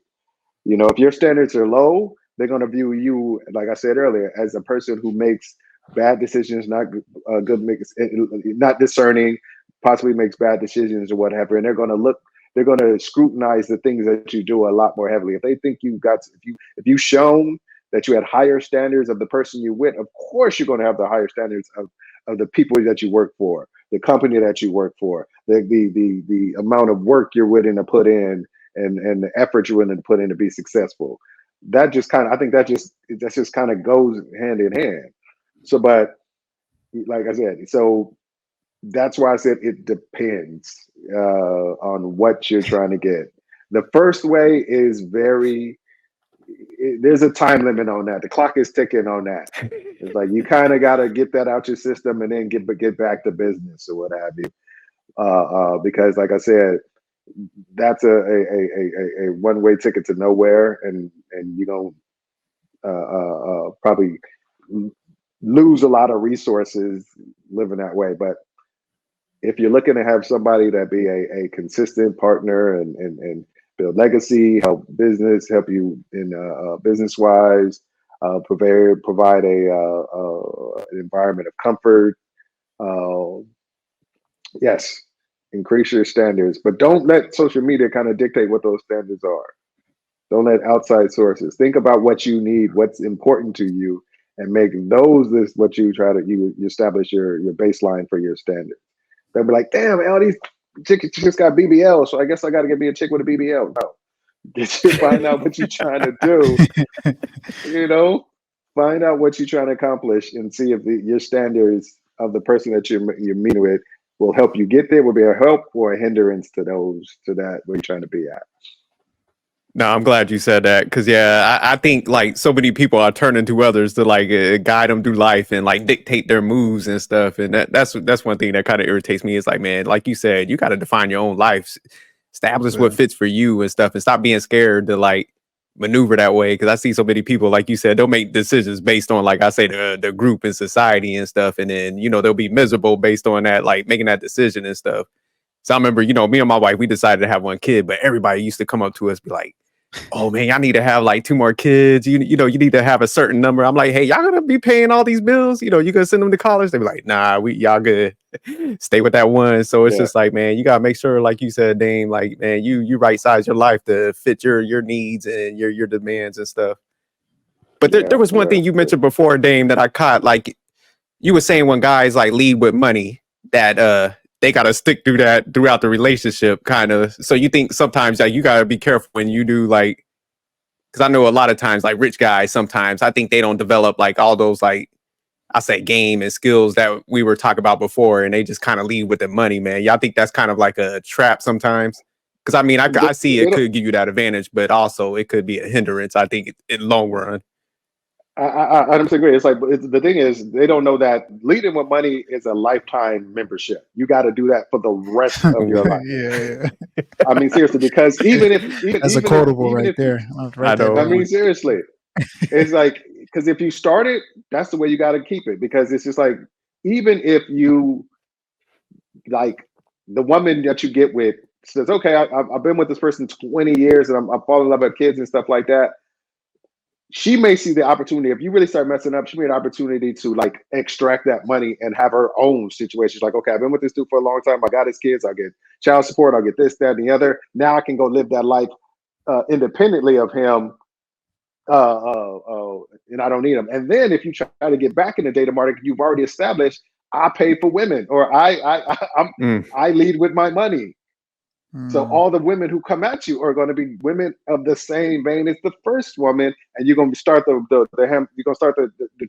You know, if your standards are low, they're going to view you, like I said earlier, as a person who makes bad decisions, not not discerning, possibly makes bad decisions or whatever, and they're going to scrutinize the things that you do a lot more heavily. If they think if you've shown that you had higher standards of the person you're with, of course you're going to have the higher standards of the people that you work for, the company that you work for, the amount of work you're willing to put in, and the effort you're willing to put in to be successful. That just kind of, I think that just kind of goes hand in hand. So, but like I said, so that's why I said it depends on what you're trying to get. The first way is there's a time limit on that. The clock is ticking on that. It's like you kind of got to get that out your system and then get back to business or what have you. Because like I said, that's a one-way ticket to nowhere, and you're gonna probably lose a lot of resources living that way. But if you're looking to have somebody that be a consistent partner and build legacy, help you in business wise, provide an environment of comfort. Yes, increase your standards, but don't let social media kind of dictate what those standards are. Don't let outside sources. Think about what you need, what's important to you, and make those this what you try to you establish your baseline for your standards. They'll be like, damn, all these chicks got BBL, so I guess I got to get me a chick with a BBL. No, find out what you're trying to do. You know, find out what you're trying to accomplish, and see if your standards of the person that you're meeting with will help you get there. Will be a help or a hindrance to that where you're trying to be at. No, I'm glad you said that because I think like so many people are turning to others to like guide them through life and like dictate their moves and stuff, and that's one thing that kind of irritates me. Is like, man, like you said, you got to define your own life, establish what fits for you and stuff, and stop being scared to like maneuver that way. Because I see so many people, like you said, they'll make decisions based on like I say the group and society and stuff, and then they'll be miserable based on that, like making that decision and stuff. So I remember, me and my wife, we decided to have one kid, but everybody used to come up to us, be like, "Oh man, y'all need to have like 2 more kids. You need to have a certain number." I'm like, "Hey, y'all gonna be paying all these bills? You gonna send them to college?" They be like, "Nah, y'all good. Stay with that one." So it's just like, man, you gotta make sure, like you said, Dame, like, man, you right size your life to fit your needs and your demands and stuff. But there was one thing you mentioned before, Dame, that I caught. Like you were saying, when guys like lead with money, that they gotta stick through that throughout the relationship, kind of. So you think sometimes like you gotta be careful when you do like, because I know a lot of times like rich guys, sometimes I think they don't develop like all those like I say game and skills that we were talking about before, and they just kind of lead with the money, man. Y'all think that's kind of like a trap sometimes? Because I mean, I see it could give you that advantage, but also it could be a hindrance. I think in long run. I agree. It's like the thing is they don't know that leading with money is a lifetime membership. You got to do that for the rest of your life. Yeah. I mean, seriously, because even if That's a quotable right there. I know. I mean, seriously, it's like, because if you start it, that's the way you got to keep it. Because it's just like, even if you like the woman that you get with says, okay, I've been with this person 20 years and I'm falling in love with kids and stuff like that. she may see the opportunity. If you really start messing up, she may have an opportunity to like extract that money and have her own situation. She's like, okay, I've been with this dude for a long time. I got his kids. I'll get child support. I'll get this, that, and the other. Now I can go live that life independently of him. And I don't need him. And then if you try to get back in the data market, you've already established I pay for women, or I lead with my money. So all the women who come at you are going to be women of the same vein as the first woman, and you're going to start the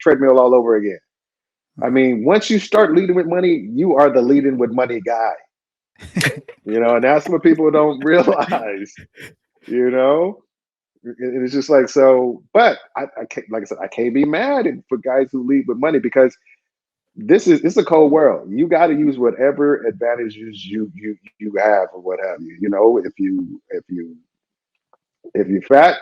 treadmill all over again. I mean, once you start leading with money, you are the leading with money guy. And that's what people don't realize. It's just like so. But I can't, like I said, I can't be mad for guys who lead with money, because it's a cold world. You got to use whatever advantages you have, or what have you. If you fat,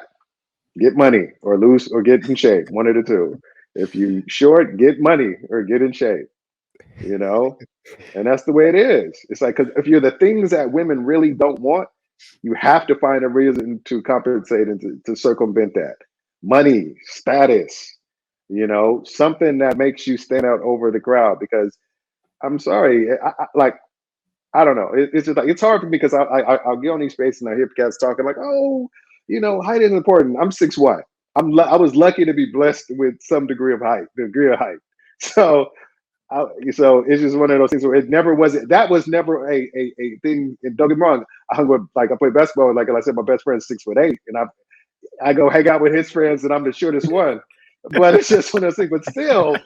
get money, or lose, or get in shape. One of the two. If you short, get money or get in shape. And that's the way it is. It's like, because if you're the things that women really don't want, you have to find a reason to compensate and to circumvent that. Money, status. Something that makes you stand out over the crowd. Because I'm sorry, I don't know. It's just like, it's hard for me, because I'll get on these spaces and I hear cats talking like, oh, height is important. I'm 6'1". I was lucky to be blessed with some degree of height. So it's just one of those things where that was never a thing. And don't get me wrong, I play basketball. Like I said, my best friend's 6'8", and I go hang out with his friends, and I'm the shortest one. But it's just one of those things. But still,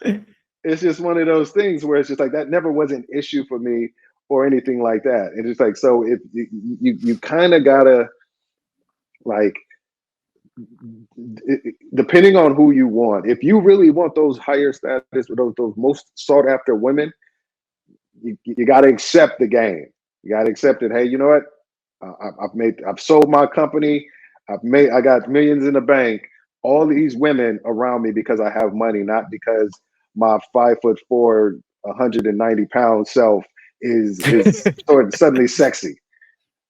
it's just one of those things where it's just like, that never was an issue for me or anything like that. And it's like, so if you kind of gotta, like, depending on who you want, if you really want those higher status, or those most sought after women, you got to accept the game. You got to accept it. Hey, you know what? I've sold my company. I got millions in the bank. All these women around me because I have money, not because my 5'4", 190-pound self is sort of suddenly sexy.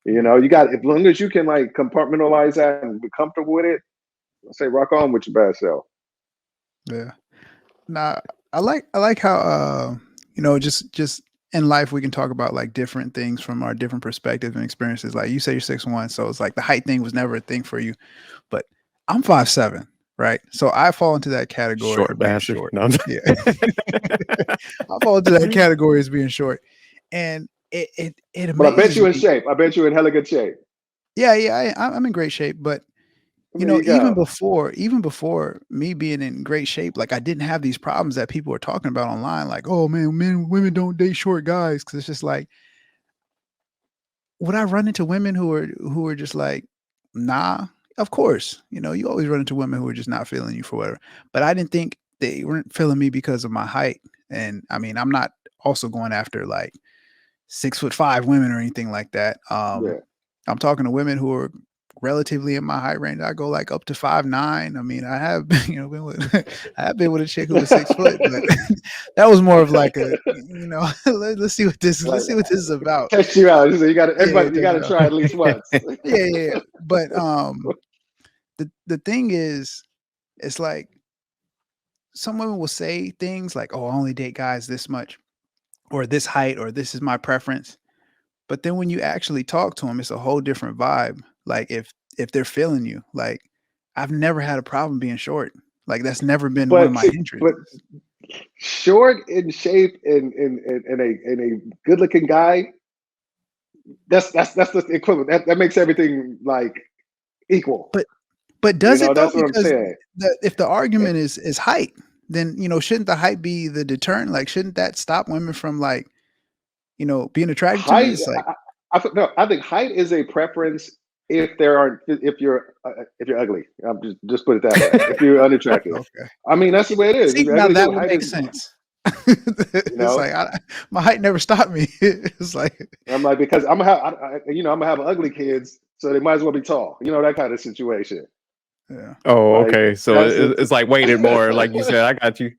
You got, as long as you can like compartmentalize that and be comfortable with it, I say rock on with your bad self. Yeah. Nah, I like how just in life we can talk about like different things from our different perspectives and experiences. Like you say you're 6'1", so it's like the height thing was never a thing for you. But I'm 5'7", right? So I fall into that category Short of being bastard. short. No, Yeah. I fall into that category as being short. And it amazes But I bet you in me. shape. I bet you in hella good shape. Yeah, I'm in great shape, but There you even go. before me being in great shape, like I didn't have these problems that people are talking about online, like, oh man, women don't date short guys. Cause it's just like, would I run into women who are just like, nah, of course, you always run into women who are just not feeling you for whatever. But I didn't think they weren't feeling me because of my height. And I mean, I'm not also going after like 6'5" women or anything like that. Yeah. I'm talking to women who are relatively in my height range. I go like up to 5'9". I mean, I have been with I have been with a chick who was 6 foot, but that was more of like a let's see what this Like, is about. test you out. So you got Yeah, everybody. You got to try at least once. yeah. But the thing is, it's like some women will say things like, "Oh, I only date guys this much, or this height, or this is my preference." But then when you actually talk to them, it's a whole different vibe. Like if they're feeling you, like I've never had a problem being short. Like that's never been one of But my see, but hindrances. short in shape and a good looking guy, that's the equivalent. That makes everything like equal. But does it though? That's what I'm Because saying. if the argument is height, then shouldn't the height be the deterrent? Like shouldn't that stop women from like being attracted to me? Height, It's like no, I think height is a preference if you're ugly. I'm just put it that way. If you're unattractive, okay. I mean that's the way it is. If See, you're now ugly, that too, would height make is. sense. You It's know, like my height never stopped me. It's like I'm like, because I'm gonna have I'm gonna have ugly kids, so they might as well be tall. That kind of situation. yeah. oh, Like okay. So that's it. it's like weighted more, like you said. I got you.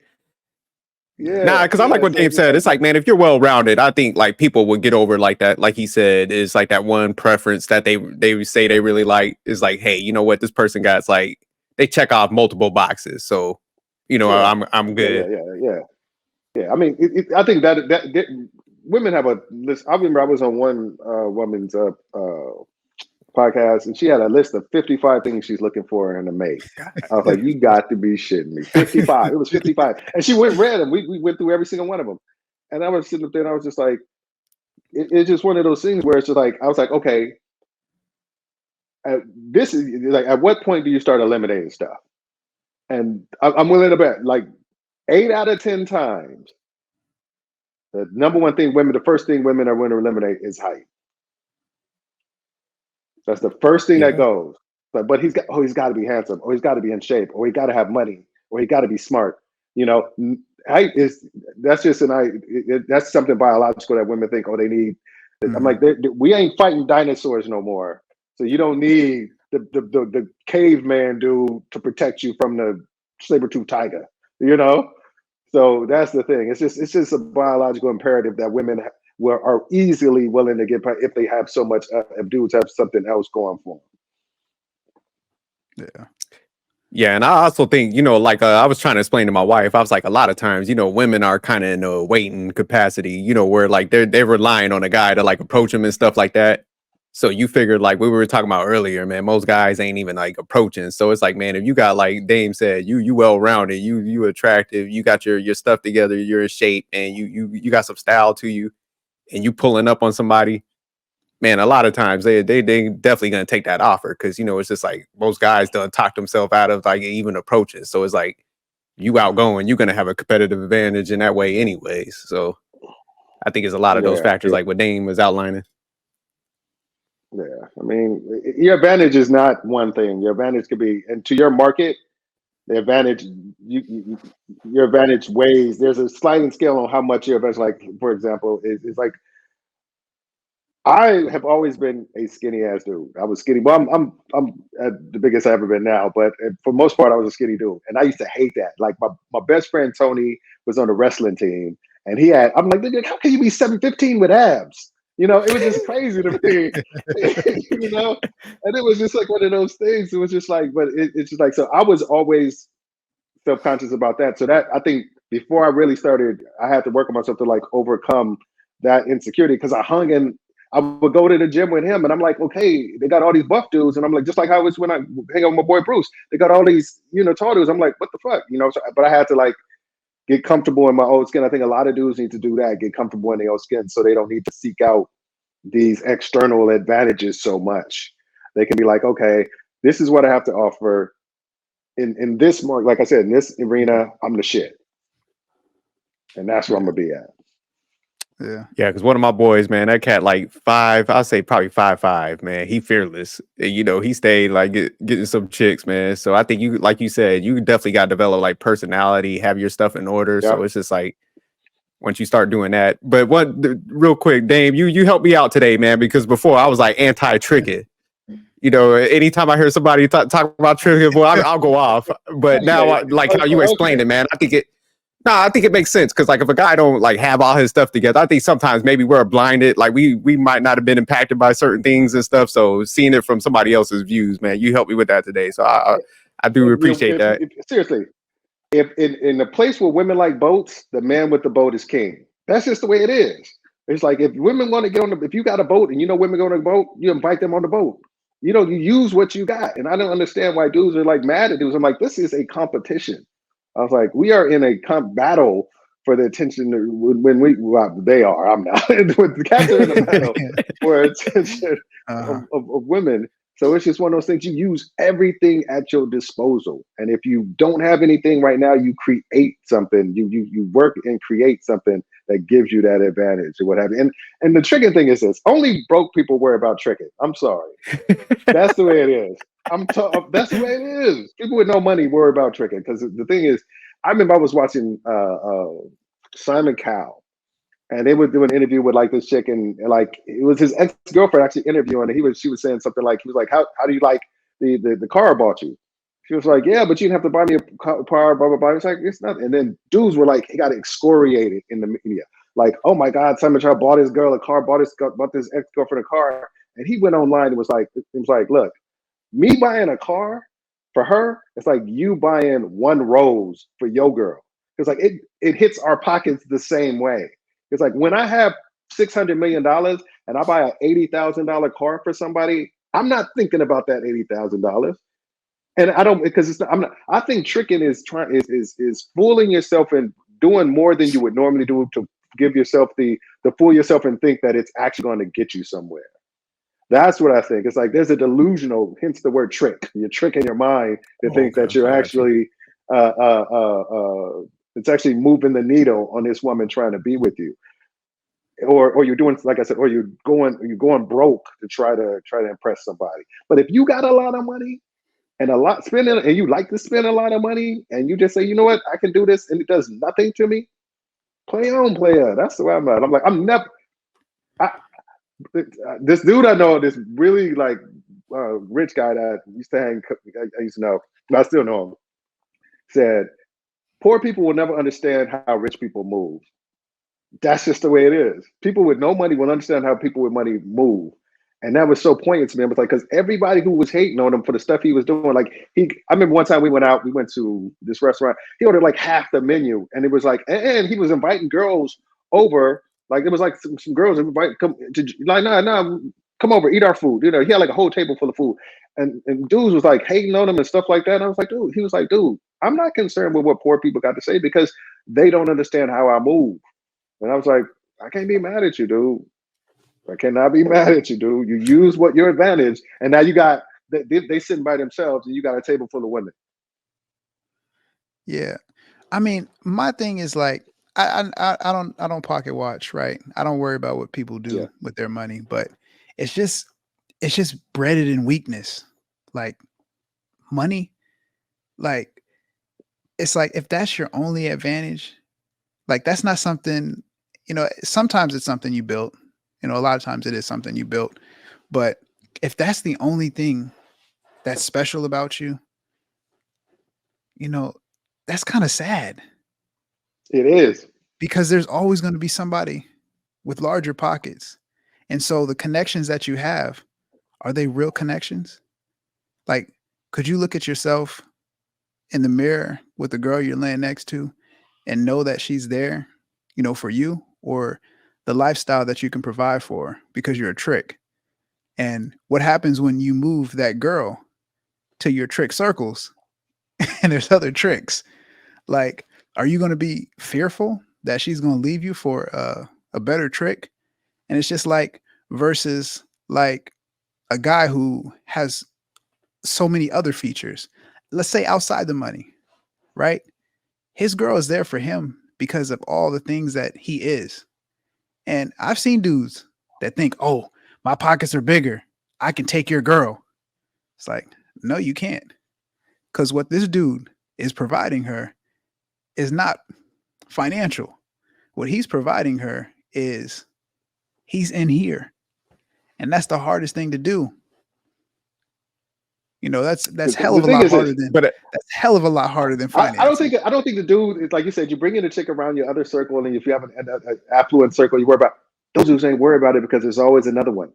Yeah. Nah, Yeah, because I like yeah. what So Dave it's just said. like It's like, man, if you're well rounded, I think like people would get over like that. Like he said, is like that one preference that they say they really like is like, hey, you know what, this person got like they check off multiple boxes. So, you know, Yeah. I'm good. Yeah. I mean, I think that women have a list. I remember I was on one woman's podcast, and she had a list of 55 things she's looking for in a mate. I was like, you got to be shitting me. 55. It was 55. And she went and read them. We went through every single one of them. And I was sitting up there and I was just like, it's just one of those things where it's just like, I was like, okay, this is like, at what point do you start eliminating stuff? And I'm willing to bet like 8 out of 10 times, the number one thing the first thing women are going to eliminate is height. That's the first thing that goes. But he's got to be handsome, or he's got to be in shape, or he got to have money, or he got to be smart. You know, height that's something biological that women think, oh, they need. I'm like, we ain't fighting dinosaurs no more, so you don't need the caveman dude to protect you from the saber-toothed tiger. You know, so that's the thing. It's just a biological imperative that women are easily willing to get if they have so much. If dudes have something else going for them. Yeah. Yeah, and I also think, you know, like I was trying to explain to my wife, I was like, a lot of times, you know, women are kind of in a waiting capacity, you know, where like they're relying on a guy to like approach them and stuff like that. So you figured, like we were talking about earlier, man, most guys ain't even like approaching. So it's like, man, if you got, like Dame said, you well rounded, you attractive, you got your stuff together, you're in shape, and you got some style to you, and you pulling up on somebody, man, a lot of times they definitely gonna take that offer, because, you know, it's just like most guys done talk themselves out of like even approaching. So it's like, you outgoing, you're gonna have a competitive advantage in that way anyways. So I think it's a lot of those factors, like what Dame was outlining. Yeah, I mean, your advantage is not one thing. Your advantage could be, and to your market, the advantage your advantage weighs. There's a sliding scale on how much your advantage. Like, for example, is like, I have always been a skinny ass dude. I was skinny. Well, I'm the biggest I've ever been now, but for most part, I was a skinny dude, and I used to hate that. Like my best friend Tony was on the wrestling team, and I'm like, how can you be 7'15" with abs? You know, it was just crazy to me. You know, and it was just like one of those things. It was just like, but it's just like, so I was always self-conscious about that. So that, I think, before I really started, I had to work on myself to like overcome that insecurity, because I would go to the gym with him, and I'm like, okay, they got all these buff dudes, and I'm like, just like how it was when I hang out with my boy Bruce, they got all these, you know, tall dudes. I'm like, what the fuck, you know? So, but I had to like get comfortable in my own skin. I think a lot of dudes need to do that, get comfortable in their own skin, so they don't need to seek out these external advantages so much. They can be like, okay, this is what I have to offer in this market. Like I said, in this arena, I'm the shit, and that's where I'm gonna be at. Yeah, because one of my boys, man, that cat like 5, I'll say probably 5'5", man. He fearless. You know, he stayed like getting some chicks, man. So I think you, like you said, you definitely got to develop like personality, have your stuff in order. Yep. So it's just like, once you start doing that. But real quick, Dame, you helped me out today, man, because before I was like anti-tricking. You know, anytime I hear somebody talk about tricking, well, I'll go off. But now, like how you explained it, man, I think it makes sense, because like if a guy don't like have all his stuff together, I think sometimes maybe we're blinded, like we might not have been impacted by certain things and stuff. So seeing it from somebody else's views, man, you helped me with that today. So I do appreciate that. Seriously, if in a place where women like boats, the man with the boat is king. That's just the way it is. It's like, if women want to get on if you got a boat and you know women go on a boat, you invite them on the boat. You know, you use what you got. And I don't understand why dudes are like mad at dudes. I'm like, this is a competition. I was like, we are in a battle for the attention they are. I'm not. The cats are in a battle for attention of women. So it's just one of those things. You use everything at your disposal, and if you don't have anything right now, you create something. You work and create something that gives you that advantage or what have you. And the tricking thing is this: only broke people worry about tricking. I'm sorry, that's the way it is. That's the way it is. People with no money worry about tricking, because the thing is, I remember I was watching Simon Cowell, and they would do an interview with like this chick, and like it was his ex-girlfriend actually interviewing, and she was saying something like, he was like, how do you like the car I bought you? She was like, yeah, but you didn't have to buy me a car, blah blah blah. It's like, it's nothing. And then dudes were like, he got excoriated in the media, like, oh my God, Simon Cowell bought his girl a car, bought this ex-girlfriend a car, and he went online and was like, look, me buying a car For her, it's like you buying one rose for your girl. It's like it hits our pockets the same way. It's like when I have $600 million and I buy an $80,000 car for somebody, I'm not thinking about that $80,000. And I don't, because it's not, I'm not, I think tricking is fooling yourself and doing more than you would normally do to give yourself the fool yourself and think that it's actually going to get you somewhere. That's what I think. It's like there's a delusional, hence the word trick. You're tricking your mind to think that you're actually it's actually moving the needle on this woman trying to be with you. Or you're doing, like I said, or you're going broke to try to impress somebody. But if you got a lot of money and spending, and you like to spend a lot of money, and you just say, you know what, I can do this, and it does nothing to me. Play on, player. That's the way I'm at. I'm like, I'm never. This dude I know, this really like rich guy that used to hang, I used to know, but I still know him, said, poor people will never understand how rich people move. That's just the way it is. People with no money will understand how people with money move. And that was so poignant to me. It was like, because everybody who was hating on him for the stuff he was doing, like I remember one time we went to this restaurant, he ordered like half the menu. And it was like, and he was inviting girls over. Like it was like some girls come over, eat our food. You know, he had like a whole table full of food. And dudes was like hating on him and stuff like that. And I was like, dude, he was like, dude, I'm not concerned with what poor people got to say because they don't understand how I move. And I was like, I can't be mad at you, dude. I cannot be mad at you, dude. You use your advantage, and now you got they sitting by themselves, and you got a table full of women. Yeah, I mean, my thing is like, I don't pocket watch, right? I don't worry about what people do with their money, but it's just bred in weakness, like money. Like it's like if that's your only advantage, like that's not something, you know. Sometimes it's something you built. You know, a lot of times it is something you built, but if that's the only thing that's special about you, you know, that's kind of sad. It is. Because there's always going to be somebody with larger pockets. And so the connections that you have, are they real connections? Like, could you look at yourself in the mirror with the girl you're laying next to and know that she's there, you know, for you, or the lifestyle that you can provide for her because you're a trick? And what happens when you move that girl to your trick circles and there's other tricks? Like, are you going to be fearful that she's going to leave you for a better trick? And it's just like versus like a guy who has so many other features, let's say outside the money, right? His girl is there for him because of all the things that he is. And I've seen dudes that think, oh, my pockets are bigger, I can take your girl. It's like, no, you can't. Because what this dude is providing her is not financial. What he's providing her is he's in here. And that's the hardest thing to do. You know, that's hell of a lot harder than, that's hell of a lot harder than finance. I don't think the dude is, like you said, you bring in a chick around your other circle, and then if you have an affluent circle, you worry about, those dudes ain't worry about it because there's always another one.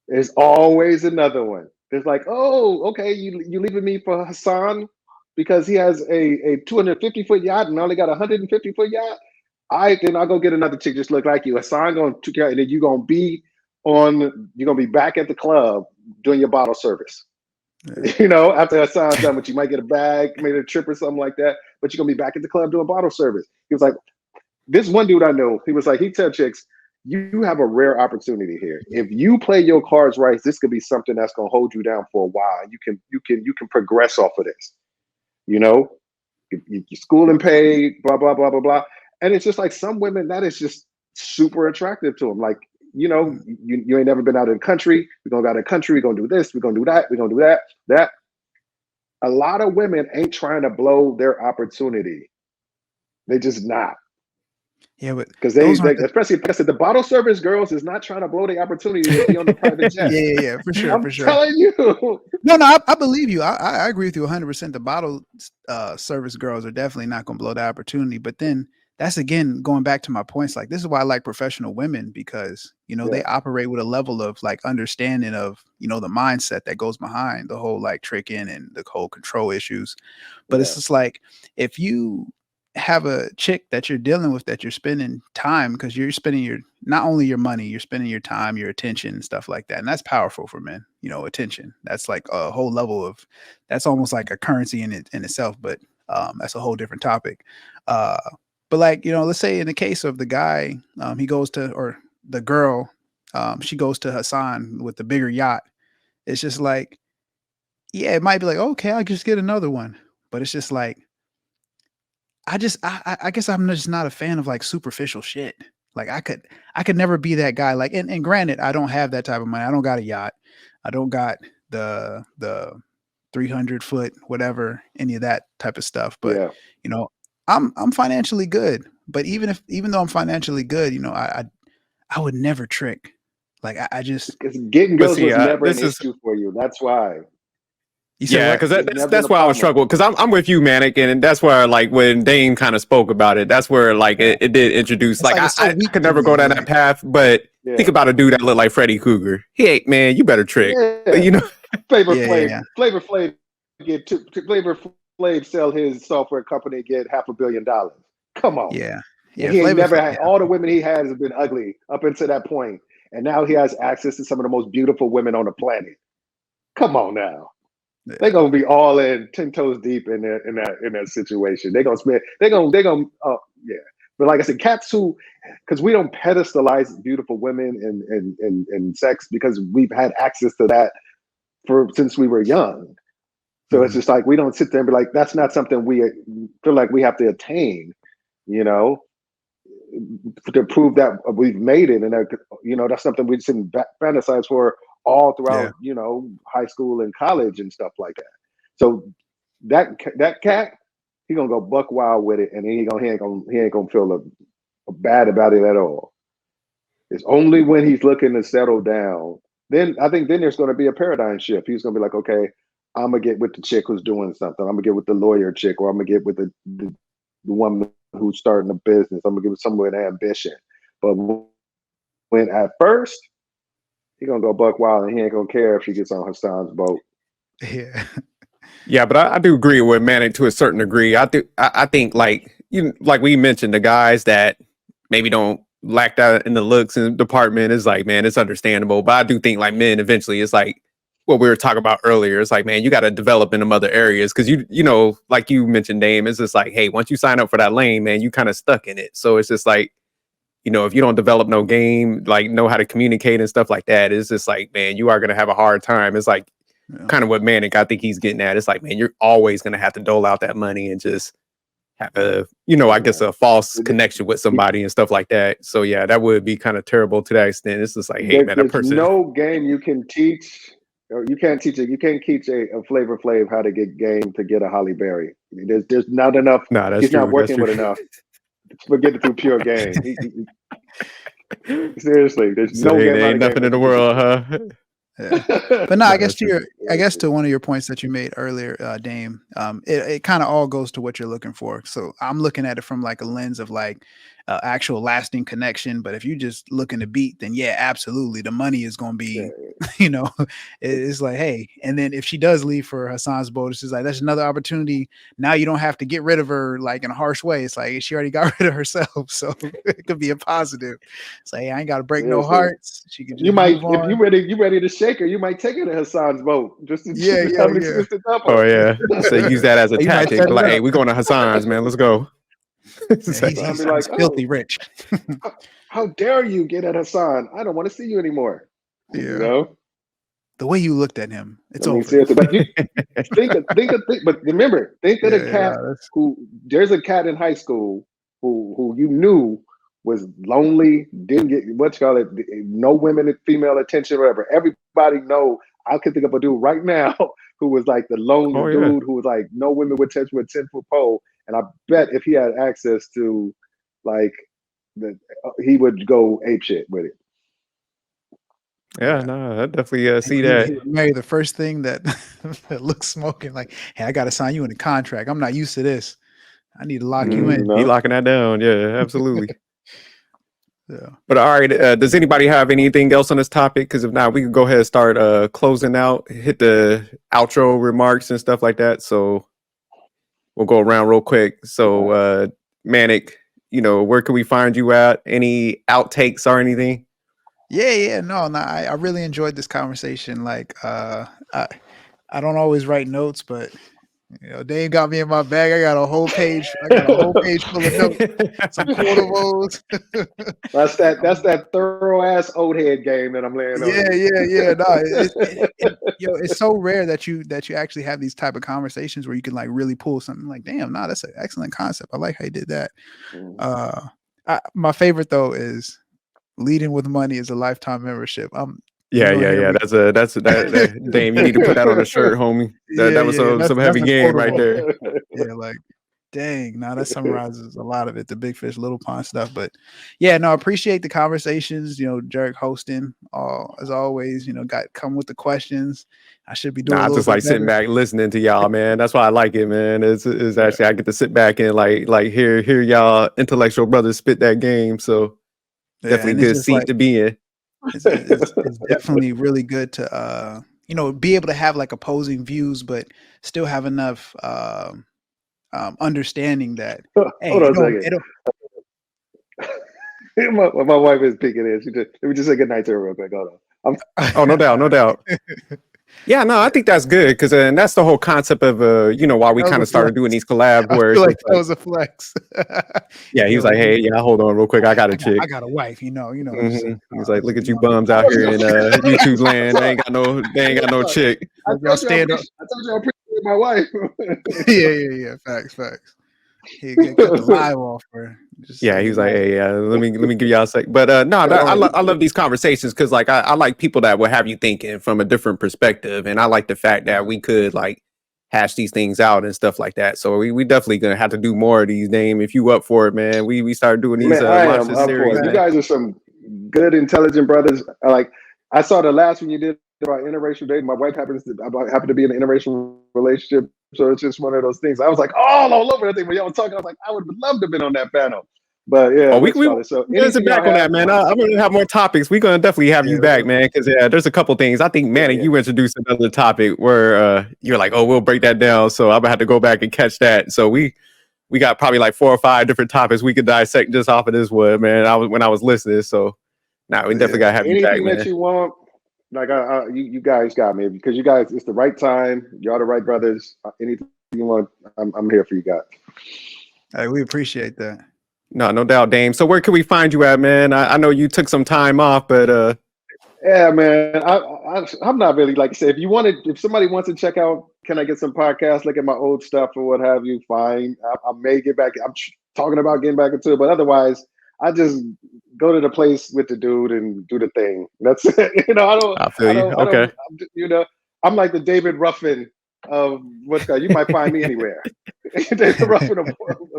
There's always another one. There's like, oh, okay, you leaving me for Hassan because he has a 250-foot yacht and I only got a 150-foot yacht. Then I'll go get another chick just look like you. Hassan gonna take care, and then you're gonna be back at the club doing your bottle service. Yeah. You know, after Hassan's done, but you might get a bag, maybe a trip or something like that. But you're gonna be back at the club doing bottle service. He was like, this one dude I know, he was like, he tell chicks, you have a rare opportunity here. If you play your cards right, this could be something that's gonna hold you down for a while. You can progress off of this. You know, your schooling paid, blah blah blah blah blah. And it's just like some women, that is just super attractive to them. Like, you know, you ain't never been out of the country. We're gonna go out of the country. We're gonna do this. We're gonna do that. We're gonna do that. A lot of women ain't trying to blow their opportunity. They just not. Yeah, but because especially like I said, the bottle service girls is not trying to blow the opportunity to be on the private jet. Yeah, for sure. I'm telling you. No, I believe you. I agree with you 100%. The bottle service girls are definitely not going to blow the opportunity. But then that's again going back to my points. Like this is why I like professional women, because they Yeah, operate with a level of like understanding of the mindset that goes behind the whole like tricking and the whole control issues. But it's yeah, just like if you have a chick that you're dealing with, that you're spending time, because you're spending your not only your money, you're spending your time, your attention, and stuff like that. And that's powerful for men, attention. That's like a whole level of that's almost like a currency in itself, but that's a whole different topic. Uh but like, let's say in the case of the guy, he goes to or the girl, she goes to Hassan with the bigger yacht. It's just like, yeah, it might be like, okay, I'll just get another one. But it's just like I guess I'm just not a fan of like superficial shit. Like I could never be that guy. Like and granted, I don't have that type of money. I don't got a yacht. I don't got the 300-foot whatever, any of that type of stuff. But yeah. you know, I'm financially good. But even though I'm financially good, I would never trick. Like I just Because getting But girls see, was never an this is issue for you. That's why you said yeah, what? because it's that's never been that's a why I was problem. struggling. Because I'm with you, Manic, and that's where like when Dane kind of spoke about it, that's where like Yeah. it did introduce It's like like I, it's so I weak could to never me. go down Yeah. that path. But think Yeah, about a dude that looked like Freddy Krueger. He ain't man. You better trick. yeah. You know? Flavor Yeah, yeah, Flav, yeah. Flavor Flav Flavor Flav sell his software company, get $500 million. Come on. Yeah. And Yeah. he ain't Flavor never Flav. had, all the women he has have been ugly up until that point. And now he has access to some of the most beautiful women on the planet. Come on now. They're Yeah. gonna be all in 10 toes deep in that situation. They're gonna spend they're gonna yeah. But like I said, cats who, because we don't pedestalize beautiful women and sex, because we've had access to that for since we were young. So it's Mhm. just like we don't sit there and be like, that's not something we feel like we have to attain, you know, to prove that we've made it, and that, that's something we shouldn't fantasize for all Yeah. throughout, high school and college and stuff like that. So that cat, he gonna go buck wild with it, and he ain't gonna feel bad about it at all. It's only when he's looking to settle down. Then I think then there's going to be a paradigm shift. He's going to be like, okay, I'm gonna get with the chick who's doing something. I'm gonna get with the lawyer chick, or I'm gonna get with the woman who's starting a business. I'm gonna get with someone with ambition. But when at first he's gonna go buck wild, and he ain't gonna care if she gets on Hassan's boat. Yeah. Yeah, but I do agree with Manic to a certain degree. I think like like we mentioned, the guys that maybe don't lack that in the looks and department is like, man, it's understandable. But I do think like men eventually, it's like what we were talking about earlier. It's like, man, you got to develop in them other areas, because like you mentioned, Dame, it's just like, hey, once you sign up for that lane, man, you kind of stuck in it. So it's just like, if you don't develop no game, like know how to communicate and stuff like that, it's just like, man, you are gonna have a hard time. It's like Yeah. kind of what Manic I think he's getting at. It's like, man, you're always gonna have to dole out that money and just have a, I guess Yeah. a false connection with somebody and stuff like that. So yeah, that would be kind of terrible to that extent. It's just like, hey man, that There's person. no game you can teach, or you can't teach it. You can't teach a Flavor Flav how to get game to get a Holly Berry. There's not enough. Nah, that's He's not true. That's working true. with enough to get it through pure game. Seriously, there's So no hey, game there out ain't of game nothing in that the teaches world, huh? Yeah. it. But no, Nah, that's true. I guess to one of your points that you made earlier, Dame, it kind of all goes to what you're looking for. So I'm looking at it from like a lens of like actual lasting connection. But if you just looking to beat, then yeah, absolutely, the money is going to be, Yeah, it's like, hey, and then if she does leave for Hassan's boat, it's just like that's another opportunity. Now you don't have to get rid of her like in a harsh way. It's like she already got rid of herself, so it could be a positive. It's like, hey, I ain't got to break no seriously. hearts. She can You just might, move if on. you ready to shake her, you might take her to Hassan's boat just to Yeah, have yeah, an yeah. excuse to dump Oh her. yeah. So use that as a You might tactic. set Be it like, hey, up. we going to Hassan's, man. Let's go. Yeah, It's like, So I'll be he's like, filthy oh, rich. how dare you get at Hassan? I don't want to see you anymore. You Yeah. know? The way you looked at him, I it's mean, over. seriously, but you but remember, think of the Yeah, cat no, that's who, there's a cat in high school who you knew was lonely, didn't get what you call it, no women, female attention, whatever. Everybody know. I can think of a dude right now who was like the lone oh yeah. dude who was like no women would touch with 10-foot pole, and I bet if he had access to like he would go ape shit with it. Yeah, yeah. no, I definitely see He that. would marry the first thing that that looks smoking. Like, hey, I got to sign you in a contract. I'm not used to this. I need to lock you in. No. He locking that down. Yeah, absolutely. Yeah. But all right, does anybody have anything else on this topic? Because if not, we can go ahead and start closing out, hit the outro remarks and stuff like that. So we'll go around real quick. So Manic, where can we find you at? Any outtakes or anything? Yeah. No, I really enjoyed this conversation. Like, I don't always write notes, but Dave got me in my bag. I got a whole page. I got a whole page full of notes, some quotables. That's that thorough ass old head game that I'm laying on. Yeah. No, it's so rare that you actually have these type of conversations where you can like really pull something like, damn, no, that's an excellent concept. I like how you did that. My favorite though is leading with money is a lifetime membership. Yeah. That's that. Damn, you need to put that on a shirt, homie. That was some heavy game right there. Yeah, like, dang, now that summarizes a lot of it, the big fish, little pond stuff. But yeah, no, I appreciate the conversations. Jerk hosting, as always. Come with the questions. I should be doing. I just like sitting back listening to y'all, man. That's why I like it, man. It's actually I get to sit back and like hear y'all intellectual brothers spit that game. So definitely good seat to be in. It's definitely really good to be able to have like opposing views, but still have enough understanding that. Hey, hold on a second. My wife is peeking in. Let me just say good night to her real quick. Hold on. Oh, no doubt. Yeah, no, I think that's good because that's the whole concept of why we kind of started doing these collabs. Where I feel like that was a flex. Yeah, he was like, "Hey, yeah, hold on, real quick, I got a chick. I got a wife, Mm-hmm. He's like, "Look at you bums out here in YouTube land. They ain't got no chick." I told you I appreciate my wife. Yeah. Facts. He cut the live off for. Yeah, he was like, "Hey, let me give y'all a sec." But no, I love these conversations because like I like people that will have you thinking from a different perspective, and I like the fact that we could like hash these things out and stuff like that. So we definitely gonna have to do more of these. Dame, if you up for it, man, we started doing these. I am up for it. You guys are some good, intelligent brothers. Like I saw the last one you did about interracial dating. My wife happened to be in an interracial relationship. So it's just one of those things. I was like, all over that thing when y'all was talking. I was like, I would love to have been on that panel. But yeah, we listen back on that, man. I'm gonna have more topics. We're gonna definitely have you back, man. Because there's a couple things. I think, Manic, you introduced another topic where you're like, oh, we'll break that down. So I'm gonna have to go back and catch that. So we got probably like 4 or 5 different topics we could dissect just off of this one, man. When I was listening. So we definitely gotta have you back, man. Anything that you want. Like you guys got me because you guys, it's the right time. Y'all the right brothers. Anything you want, I'm here for you guys. Hey, we appreciate that. No doubt, Dame. So where can we find you at, man? I know you took some time off, but yeah, man. I'm not really, like I said, if somebody wants to check out, can I get some podcasts, look at my old stuff or what have you, fine. I may get back. I'm talking about getting back into it, but otherwise I just go to the place with the dude and do the thing. That's it. I feel you. Okay. I'm like the David Ruffin of you might find me anywhere. David Ruffin of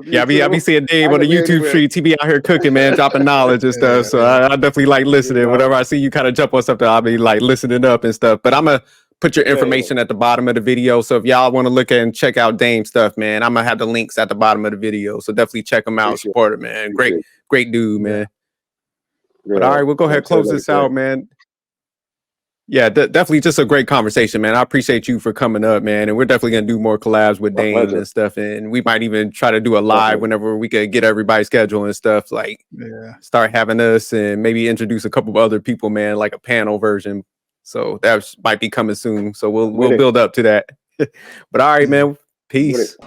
yeah, I be seeing Dave on the YouTube streets. He be out here cooking, man, dropping knowledge and stuff. So I definitely like listening. Whenever I see you kind of jump on something, I'll be like listening up and stuff. But I'm gonna put your information at the bottom of the video. So if y'all want to look at and check out Dame stuff, man, I'm gonna have the links at the bottom of the video. So definitely check him out, support him, man. Great dude, man. But all right, we'll go ahead and close this out, man. Yeah, definitely just a great conversation, man. I appreciate you for coming up, man. And we're definitely going to do more collabs with Dame and stuff. And we might even try to do a live whenever we could get everybody's schedule and stuff. Like, start having us and maybe introduce a couple of other people, man, like a panel version. So that might be coming soon. So we'll build up to that. But all right, man. Peace.